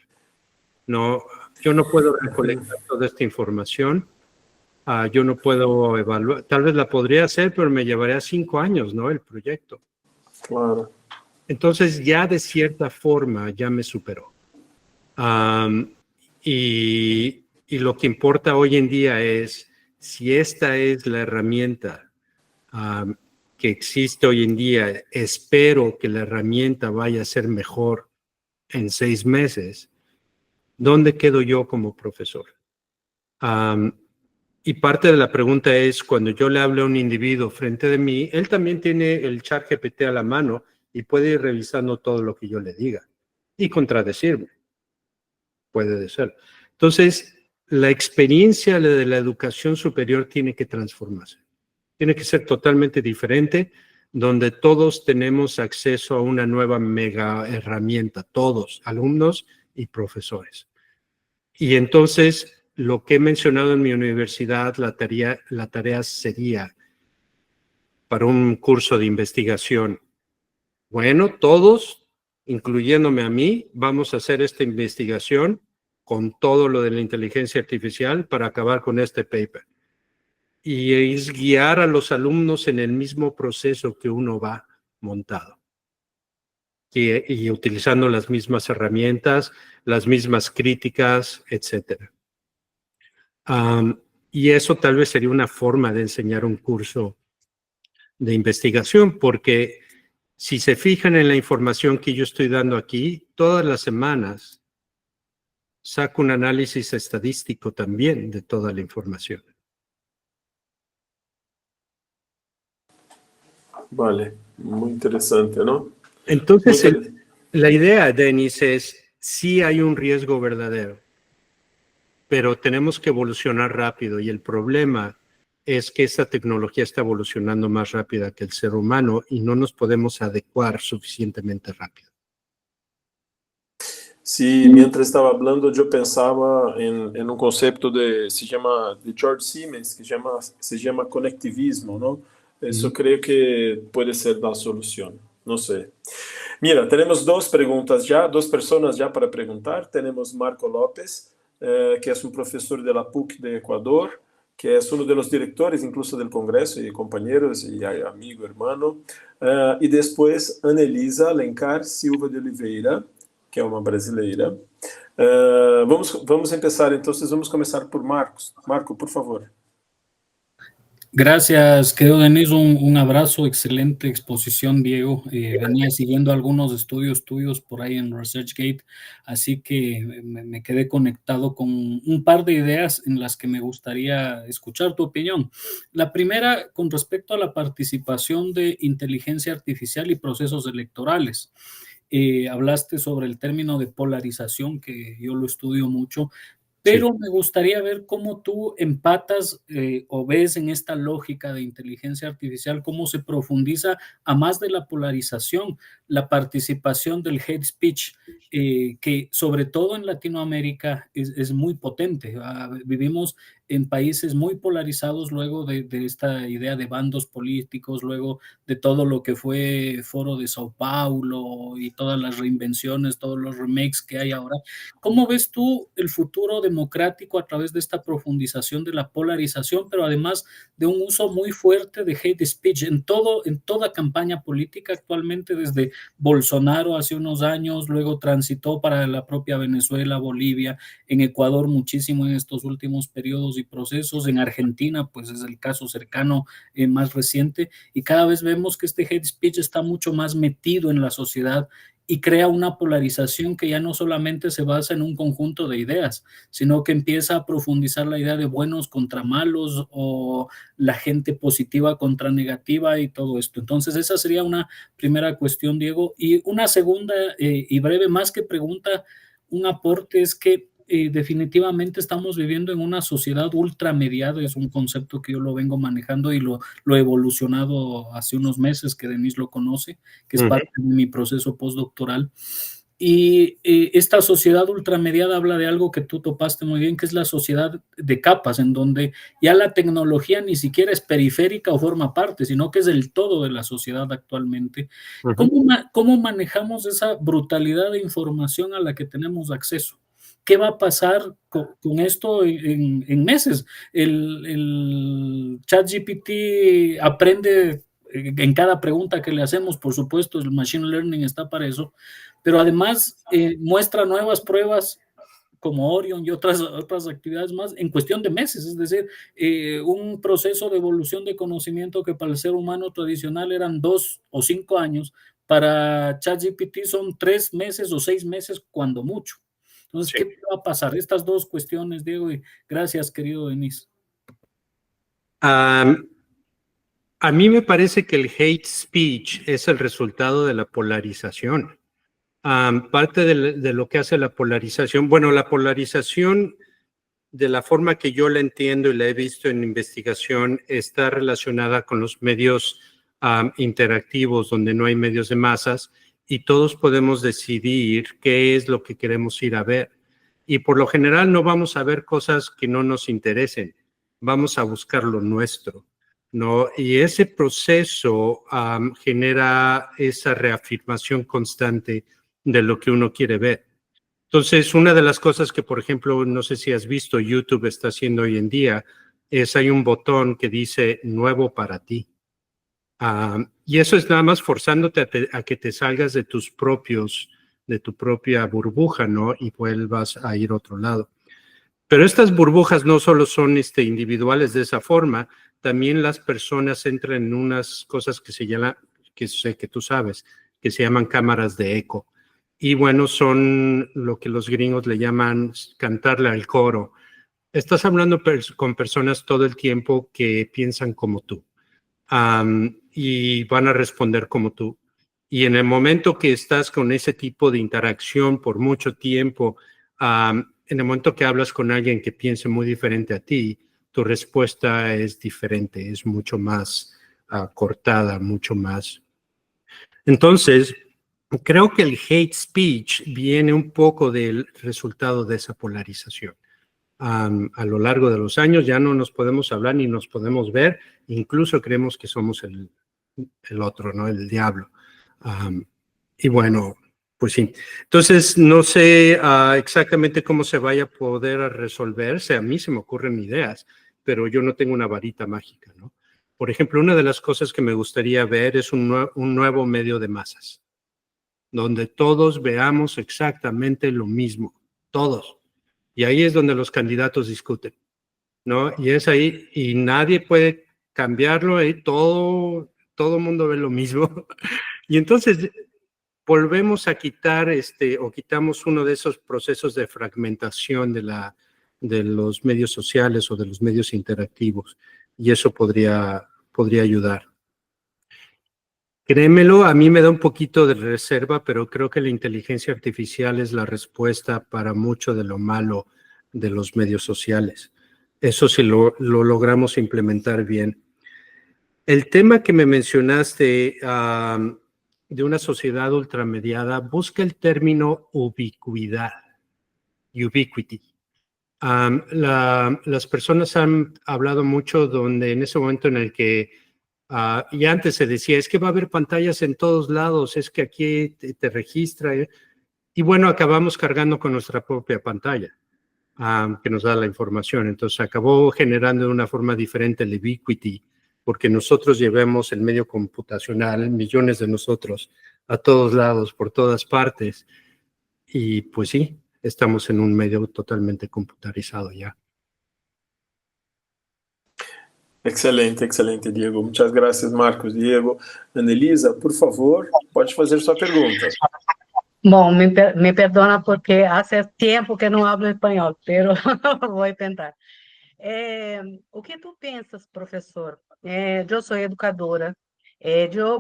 Speaker 1: No, yo no puedo recolectar toda esta información. Yo no puedo evaluar, tal vez la podría hacer, pero me llevaría 5 años, ¿no? El proyecto.
Speaker 2: Claro.
Speaker 1: Entonces ya de cierta forma ya me superó. Y lo que importa hoy en día es si esta es la herramienta que existe hoy en día, espero que la herramienta vaya a ser mejor en 6 meses, ¿dónde quedo yo como profesor? Y parte de la pregunta es, cuando yo le hablo a un individuo frente de mí, él también tiene el ChatGPT a la mano y puede ir revisando todo lo que yo le diga y contradecirme. Puede ser. Entonces, la experiencia de la educación superior tiene que transformarse. Tiene que ser totalmente diferente, donde todos tenemos acceso a una nueva mega herramienta, todos, alumnos y profesores. Y entonces, lo que he mencionado en mi universidad, la tarea sería para un curso de investigación. Bueno, todos, incluyéndome a mí, vamos a hacer esta investigación con todo lo de la inteligencia artificial para acabar con este paper. Y es guiar a los alumnos en el mismo proceso que uno va montado. Y utilizando las mismas herramientas, las mismas críticas, etcétera. Y eso tal vez sería una forma de enseñar un curso de investigación, porque si se fijan en la información que yo estoy dando aquí, todas las semanas saco un análisis estadístico también de toda la información.
Speaker 2: Vale, muy interesante, ¿no?
Speaker 1: Entonces,
Speaker 2: Muy inter...
Speaker 1: la idea, Denis, es sí hay un riesgo verdadero, pero tenemos que evolucionar rápido y el problema es que esta tecnología está evolucionando más rápida que el ser humano y no nos podemos adecuar suficientemente rápido.
Speaker 2: Sí, mientras estaba hablando, yo pensaba en un concepto de George Siemens, que se llama conectivismo, ¿no? Eso creo que puede ser la solución, no sé. Mira, tenemos dos personas ya para preguntar. Tenemos Marco López, que es un profesor de la PUC de Ecuador, que es uno de los directores incluso del Congreso y compañeros y amigo, hermano. Y después Anelisa Alencar Silva de Oliveira, que é uma brasileira. Vamos empezar, entonces vamos comenzar por Marcos. Marco, por favor.
Speaker 3: Gracias, querido Denis, un abrazo, excelente exposición, Diego. Venía siguiendo algunos estudios tuyos por ahí en ResearchGate, así que me quedé conectado con un par de ideas en las que me gustaría escuchar tu opinión. La primera, con respecto a la participación de inteligencia artificial y procesos electorales. Hablaste sobre el término de polarización, que yo lo estudio mucho, pero me gustaría ver cómo tú empatas o ves en esta lógica de inteligencia artificial, cómo se profundiza a más de la polarización, la participación del hate speech, que sobre todo en Latinoamérica es muy potente. Vivimos en países muy polarizados luego de esta idea de bandos políticos, luego de todo lo que fue Foro de Sao Paulo y todas las reinvenciones, todos los remakes que hay ahora. ¿Cómo ves tú el futuro democrático a través de esta profundización de la polarización, pero además de un uso muy fuerte de hate speech en toda campaña política actualmente, desde Bolsonaro hace unos años, luego transitó para la propia Venezuela, Bolivia, en Ecuador muchísimo en estos últimos periodos y procesos, en Argentina pues es el caso cercano más reciente, y cada vez vemos que este hate speech está mucho más metido en la sociedad y crea una polarización que ya no solamente se basa en un conjunto de ideas, sino que empieza a profundizar la idea de buenos contra malos o la gente positiva contra negativa y todo esto. Entonces esa sería una primera cuestión, Diego. Y una segunda y breve, más que pregunta, un aporte es que definitivamente estamos viviendo en una sociedad ultramediada, es un concepto que yo lo vengo manejando y lo he evolucionado hace unos meses, que Denise lo conoce, que es parte de mi proceso postdoctoral. Y esta sociedad ultramediada habla de algo que tú topaste muy bien, que es la sociedad de capas, en donde ya la tecnología ni siquiera es periférica o forma parte, sino que es el todo de la sociedad actualmente. ¿Cómo manejamos esa brutalidad de información a la que tenemos acceso? ¿Qué va a pasar con esto en meses? El ChatGPT aprende en cada pregunta que le hacemos, por supuesto, el machine learning está para eso, pero además muestra nuevas pruebas como Orion y otras actividades más en cuestión de meses, es decir, un proceso de evolución de conocimiento que para el ser humano tradicional eran 2 o 5 años, para ChatGPT son 3 meses o 6 meses cuando mucho. Entonces, ¿qué va a pasar? Estas dos cuestiones, Diego, y gracias, querido Denise.
Speaker 1: A mí me parece que el hate speech es el resultado de la polarización. Parte de lo que hace la polarización, bueno, la polarización de la forma que yo la entiendo y la he visto en investigación está relacionada con los medios interactivos donde no hay medios de masas y todos podemos decidir qué es lo que queremos ir a ver. Y por lo general no vamos a ver cosas que no nos interesen, vamos a buscar lo nuestro, ¿no? Y ese proceso genera esa reafirmación constante de lo que uno quiere ver. Entonces, una de las cosas que, por ejemplo, no sé si has visto, YouTube está haciendo hoy en día, es hay un botón que dice nuevo para ti. Y eso es nada más forzándote a que te salgas de tu propia burbuja, ¿no? Y vuelvas a ir a otro lado. Pero estas burbujas no solo son individuales de esa forma, también las personas entran en unas cosas que se llaman, que sé que tú sabes, que se llaman cámaras de eco. Y bueno, son lo que los gringos le llaman cantarle al coro. Estás hablando con personas todo el tiempo que piensan como tú y van a responder como tú. Y en el momento que estás con ese tipo de interacción por mucho tiempo, en el momento que hablas con alguien que piense muy diferente a ti, tu respuesta es diferente, es mucho más cortada, mucho más. Entonces, creo que el hate speech viene un poco del resultado de esa polarización. A lo largo de los años ya no nos podemos hablar ni nos podemos ver, incluso creemos que somos el otro, ¿no? El diablo. Y bueno, pues sí. Entonces, no sé exactamente cómo se vaya a poder resolverse. A mí se me ocurren ideas, pero yo no tengo una varita mágica, ¿no? Por ejemplo, una de las cosas que me gustaría ver es un nuevo medio de masas, donde todos veamos exactamente lo mismo, todos. Y ahí es donde los candidatos discuten, ¿no? Y es ahí, y nadie puede cambiarlo, ahí todo el mundo ve lo mismo. Y entonces volvemos a quitar o quitamos uno de esos procesos de fragmentación de los medios sociales o de los medios interactivos. Y eso podría ayudar. Créemelo, a mí me da un poquito de reserva, pero creo que la inteligencia artificial es la respuesta para mucho de lo malo de los medios sociales. Eso sí lo logramos implementar bien. El tema que me mencionaste de una sociedad ultramediada busca el término ubicuidad, ubiquity. Las personas han hablado mucho donde en ese momento en el que y antes se decía, es que va a haber pantallas en todos lados, es que aquí te registra. Y bueno, acabamos cargando con nuestra propia pantalla que nos da la información. Entonces acabó generando de una forma diferente el ubiquity, porque nosotros llevamos el medio computacional, millones de nosotros, a todos lados, por todas partes. Y pues sí, estamos en un medio totalmente computarizado ya.
Speaker 2: Excelente, excelente, Diego. Muchas gracias, Marcos. Diego, Anelisa, por favor, pode fazer sua pergunta.
Speaker 4: Bom, me perdona porque hace tiempo que não hablo espanhol, pero vou tentar. O que tu pensas, professor? Eu sou educadora. Eu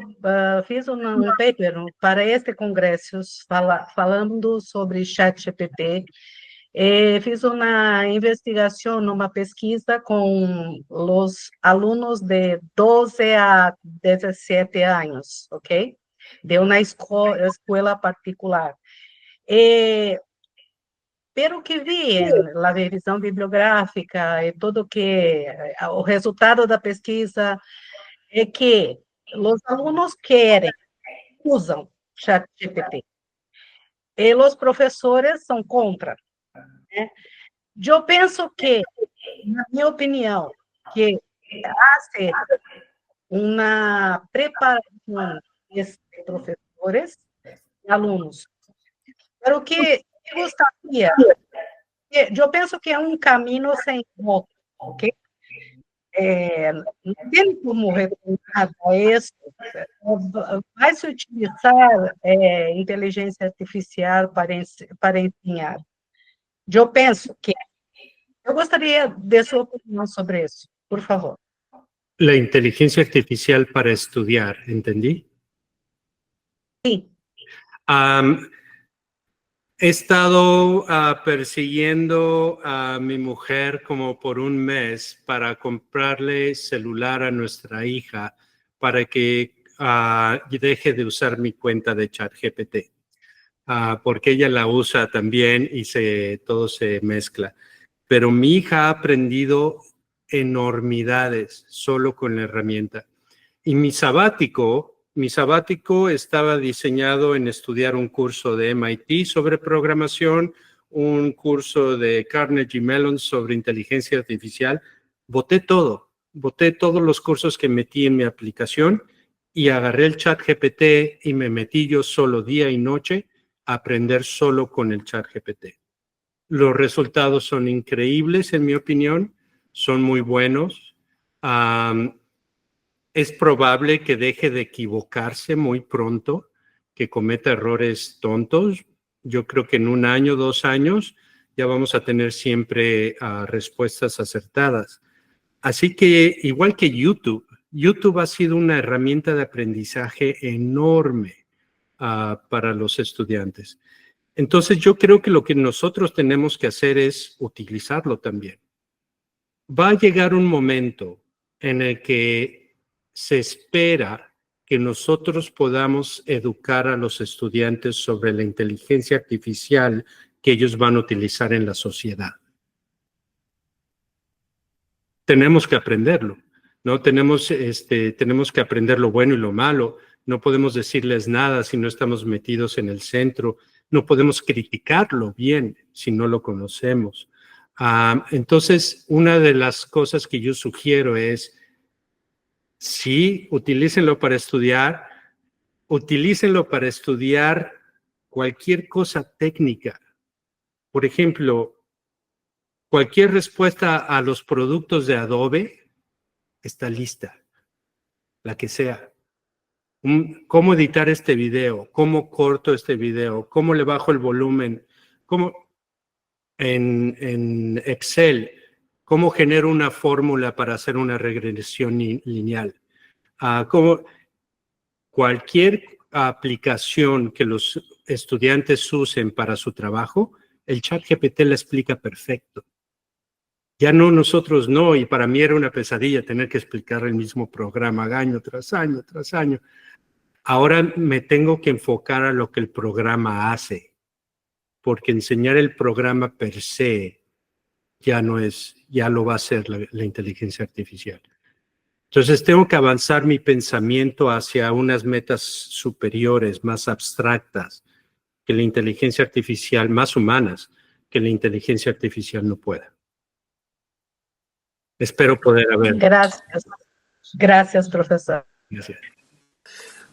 Speaker 4: fiz um paper para este congresso falando sobre ChatGPT. Fiz uma investigação, uma pesquisa com os alunos de 12 a 17 anos, ok? De uma escola particular. Pelo que vi na revisão bibliográfica e tudo que o resultado da pesquisa é que os alunos querem, usam ChatGPT, e os professores são contra, né? Eu penso que, na minha opinião, que há uma preparação de professores e alunos. Pero que eu gostaria, eu penso que é um caminho sem volta, ok? Não tem como retornar a isso. Vai se utilizar inteligência artificial para ensinar. Eu penso que... Eu gostaria de sua opinião sobre isso, por favor.
Speaker 1: La inteligencia artificial para estudiar, ¿entendí?
Speaker 4: Sí.
Speaker 1: He estado persiguiendo a mi mujer como por un mes para comprarle celular a nuestra hija para que deje de usar mi cuenta de ChatGPT, porque ella la usa también y todo se mezcla. Pero mi hija ha aprendido enormidades solo con la herramienta. Y mi sabático estaba diseñado en estudiar un curso de MIT sobre programación, un curso de Carnegie Mellon sobre inteligencia artificial. Boté todos los cursos que metí en mi aplicación y agarré el ChatGPT y me metí yo solo día y noche a aprender solo con el ChatGPT. Los resultados son increíbles, en mi opinión, son muy buenos. Es probable que deje de equivocarse muy pronto, que cometa errores tontos. Yo creo que en 1 año, 2 años, ya vamos a tener siempre respuestas acertadas. Así que, igual que YouTube ha sido una herramienta de aprendizaje enorme para los estudiantes. Entonces, yo creo que lo que nosotros tenemos que hacer es utilizarlo también. Va a llegar un momento en el que se espera que nosotros podamos educar a los estudiantes sobre la inteligencia artificial que ellos van a utilizar en la sociedad. Tenemos que aprenderlo, ¿no? Tenemos que aprender lo bueno y lo malo. No podemos decirles nada si no estamos metidos en el centro. No podemos criticarlo bien si no lo conocemos. Entonces, una de las cosas que yo sugiero es, sí, utilícenlo para estudiar cualquier cosa técnica. Por ejemplo, cualquier respuesta a los productos de Adobe está lista, la que sea. ¿Cómo editar este video? ¿Cómo corto este video? ¿Cómo le bajo el volumen? ¿Cómo en Excel? ¿Cómo genero una fórmula para hacer una regresión lineal? Como cualquier aplicación que los estudiantes usen para su trabajo el ChatGPT la explica perfecto. Ya no, nosotros no, y para mí era una pesadilla tener que explicar el mismo programa año tras año tras año. Ahora me tengo que enfocar a lo que el programa hace, porque enseñar el programa per se ya no es, ya lo va a hacer la inteligencia artificial. Entonces tengo que avanzar mi pensamiento hacia unas metas superiores, más abstractas, que la inteligencia artificial, más humanas, que la inteligencia artificial no pueda. Espero poder haber.
Speaker 4: Gracias. Gracias, profesor.
Speaker 1: Gracias.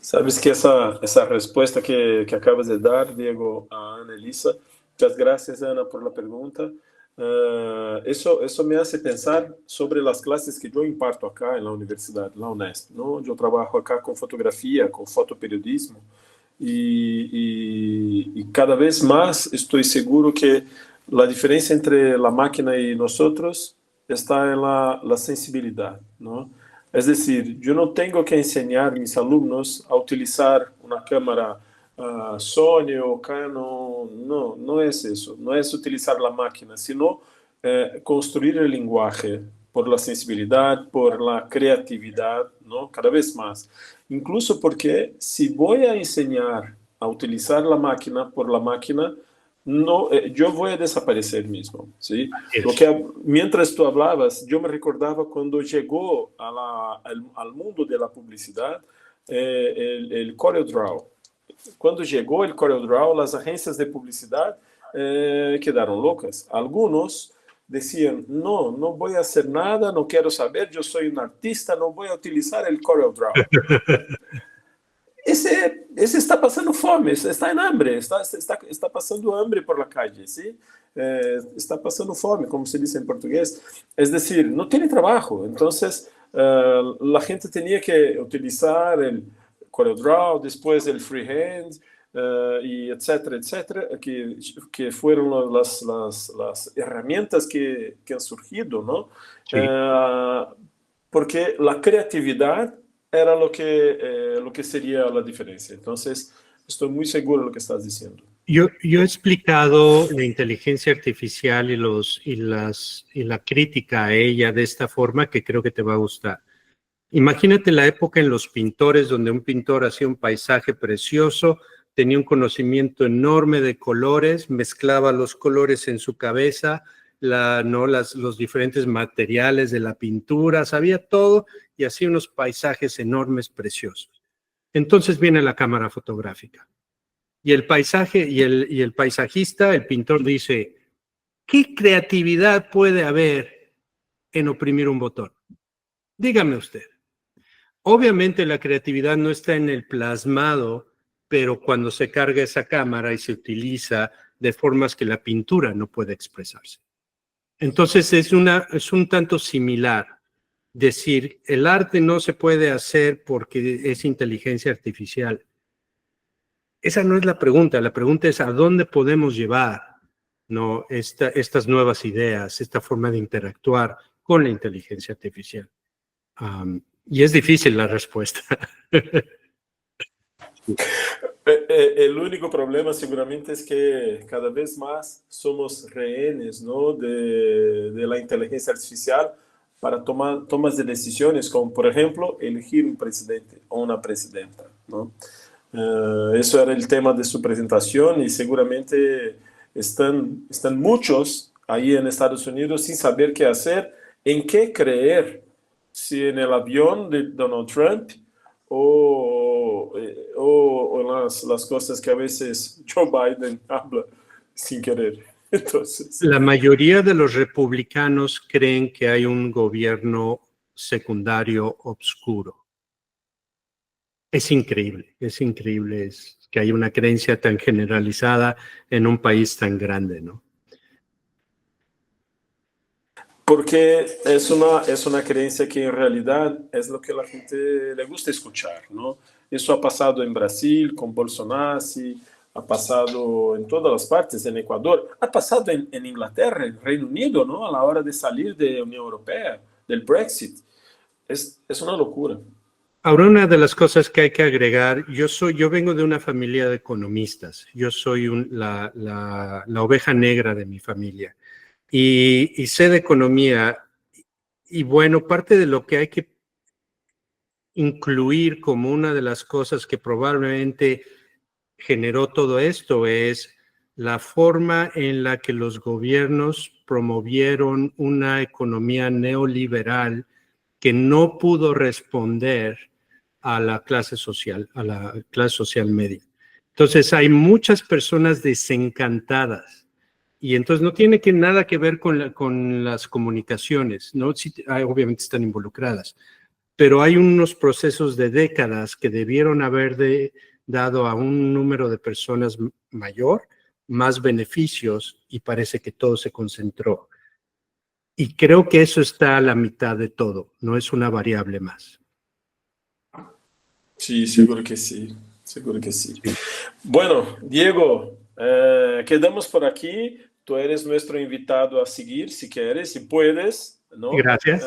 Speaker 2: Sabes que esa respuesta que acabas de dar, Diego, a Ana Elisa, muchas gracias, Ana, por la pregunta. Eso me hace pensar sobre las clases que yo imparto acá en la universidad, la UNESP, ¿no? Yo trabajo acá con fotografía, con fotoperiodismo, y cada vez más estoy seguro que la diferencia entre la máquina y nosotros está en la sensibilidad, ¿no? Es decir, yo no tengo que enseñar a mis alumnos a utilizar una cámara Sony o Canon, no es eso, no es utilizar la máquina, sino construir el lenguaje por la sensibilidad, por la creatividad, ¿no? Cada vez más. Incluso porque si voy a enseñar a utilizar la máquina por la máquina, no, yo voy a desaparecer mismo, ¿sí? Mientras tú hablabas, yo me recordaba cuando llegó al mundo de la publicidad el CorelDRAW. Cuando llegó el CorelDRAW, las agencias de publicidad quedaron locas. Algunos decían, no voy a hacer nada, no quiero saber, yo soy un artista, no voy a utilizar el CorelDRAW. Ese está pasando fome, está en hambre, está pasando hambre por la calle, ¿sí? Está pasando fome, como se dice en portugués. Es decir, no tiene trabajo. Entonces, la gente tenía que utilizar el CorelDRAW, después el Freehand, y etcétera, etcétera, que fueron las herramientas que han surgido, ¿no? Sí. Porque la creatividad era lo que sería la diferencia. Entonces, estoy muy seguro de lo que estás diciendo.
Speaker 1: Yo he explicado la inteligencia artificial y la crítica a ella de esta forma que creo que te va a gustar. Imagínate la época en los pintores, donde un pintor hacía un paisaje precioso, tenía un conocimiento enorme de colores, mezclaba los colores en su cabeza, los diferentes materiales de la pintura, sabía todo y hacía unos paisajes enormes, preciosos. Entonces viene la cámara fotográfica y el paisaje y el paisajista, el pintor dice, ¿qué creatividad puede haber en oprimir un botón? Dígame usted. Obviamente la creatividad no está en el plasmado, pero cuando se carga esa cámara y se utiliza de formas que la pintura no puede expresarse. Entonces es un tanto similar. Decir, el arte no se puede hacer porque es inteligencia artificial. Esa no es la pregunta es ¿a dónde podemos llevar, ¿no? estas nuevas ideas, esta forma de interactuar con la inteligencia artificial? Y es difícil la respuesta.
Speaker 2: El único problema seguramente es que cada vez más somos rehenes, ¿no? de la inteligencia artificial para tomas de decisiones, como por ejemplo elegir un presidente o una presidenta, ¿no? Eso era el tema de su presentación y seguramente están muchos ahí en Estados Unidos sin saber qué hacer, en qué creer, si en el avión de Donald Trump o las cosas que a veces Joe Biden habla sin querer. Entonces,
Speaker 1: la mayoría de los republicanos creen que hay un gobierno secundario obscuro. Es increíble que haya una creencia tan generalizada en un país tan grande, ¿no?
Speaker 2: Porque es una creencia que en realidad es lo que a la gente le gusta escuchar, ¿no? Eso ha pasado en Brasil con Bolsonaro, ha pasado en todas las partes, en Ecuador, ha pasado en Inglaterra, en Reino Unido, ¿no? A la hora de salir de la Unión Europea, del Brexit. Es una locura.
Speaker 1: Ahora, una de las cosas que hay que agregar, yo vengo de una familia de economistas, yo soy la oveja negra de mi familia y sé de economía y bueno, parte de lo que hay que incluir como una de las cosas que probablemente generó todo esto es la forma en la que los gobiernos promovieron una economía neoliberal que no pudo responder a la clase social media. Entonces hay muchas personas desencantadas y entonces no tiene nada que ver con las comunicaciones, ¿no? Sí, obviamente están involucradas, pero hay unos procesos de décadas que debieron haber dado a un número de personas mayor más beneficios y parece que todo se concentró. Y creo que eso está a la mitad de todo, no es una variable más.
Speaker 2: Sí, seguro que sí, seguro que sí. Bueno, Diego, quedamos por aquí. Tú eres nuestro invitado a seguir, si quieres, si puedes, ¿no?
Speaker 1: Gracias.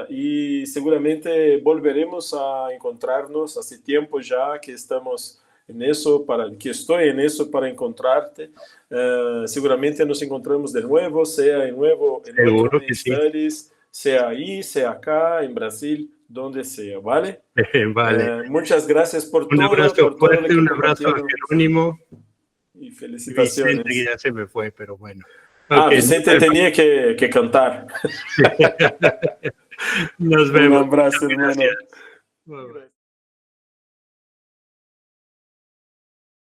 Speaker 2: Y seguramente volveremos a encontrarnos. Hace tiempo ya que estamos en eso, que estoy en eso para encontrarte. Seguramente nos encontramos de nuevo, sea en otro Studies, sea ahí, sea acá, en Brasil, donde sea, ¿vale?
Speaker 1: Vale.
Speaker 2: Muchas gracias por
Speaker 1: un
Speaker 2: todo.
Speaker 1: Abrazo
Speaker 2: por
Speaker 1: fuerte, un abrazo a Jerónimo.
Speaker 2: Y felicitaciones.
Speaker 1: Vicente, que ya se me fue, pero bueno.
Speaker 2: Okay, Vicente tenía que cantar.
Speaker 1: Nos vemos.
Speaker 2: Un abrazo, hermano.
Speaker 1: Gracias.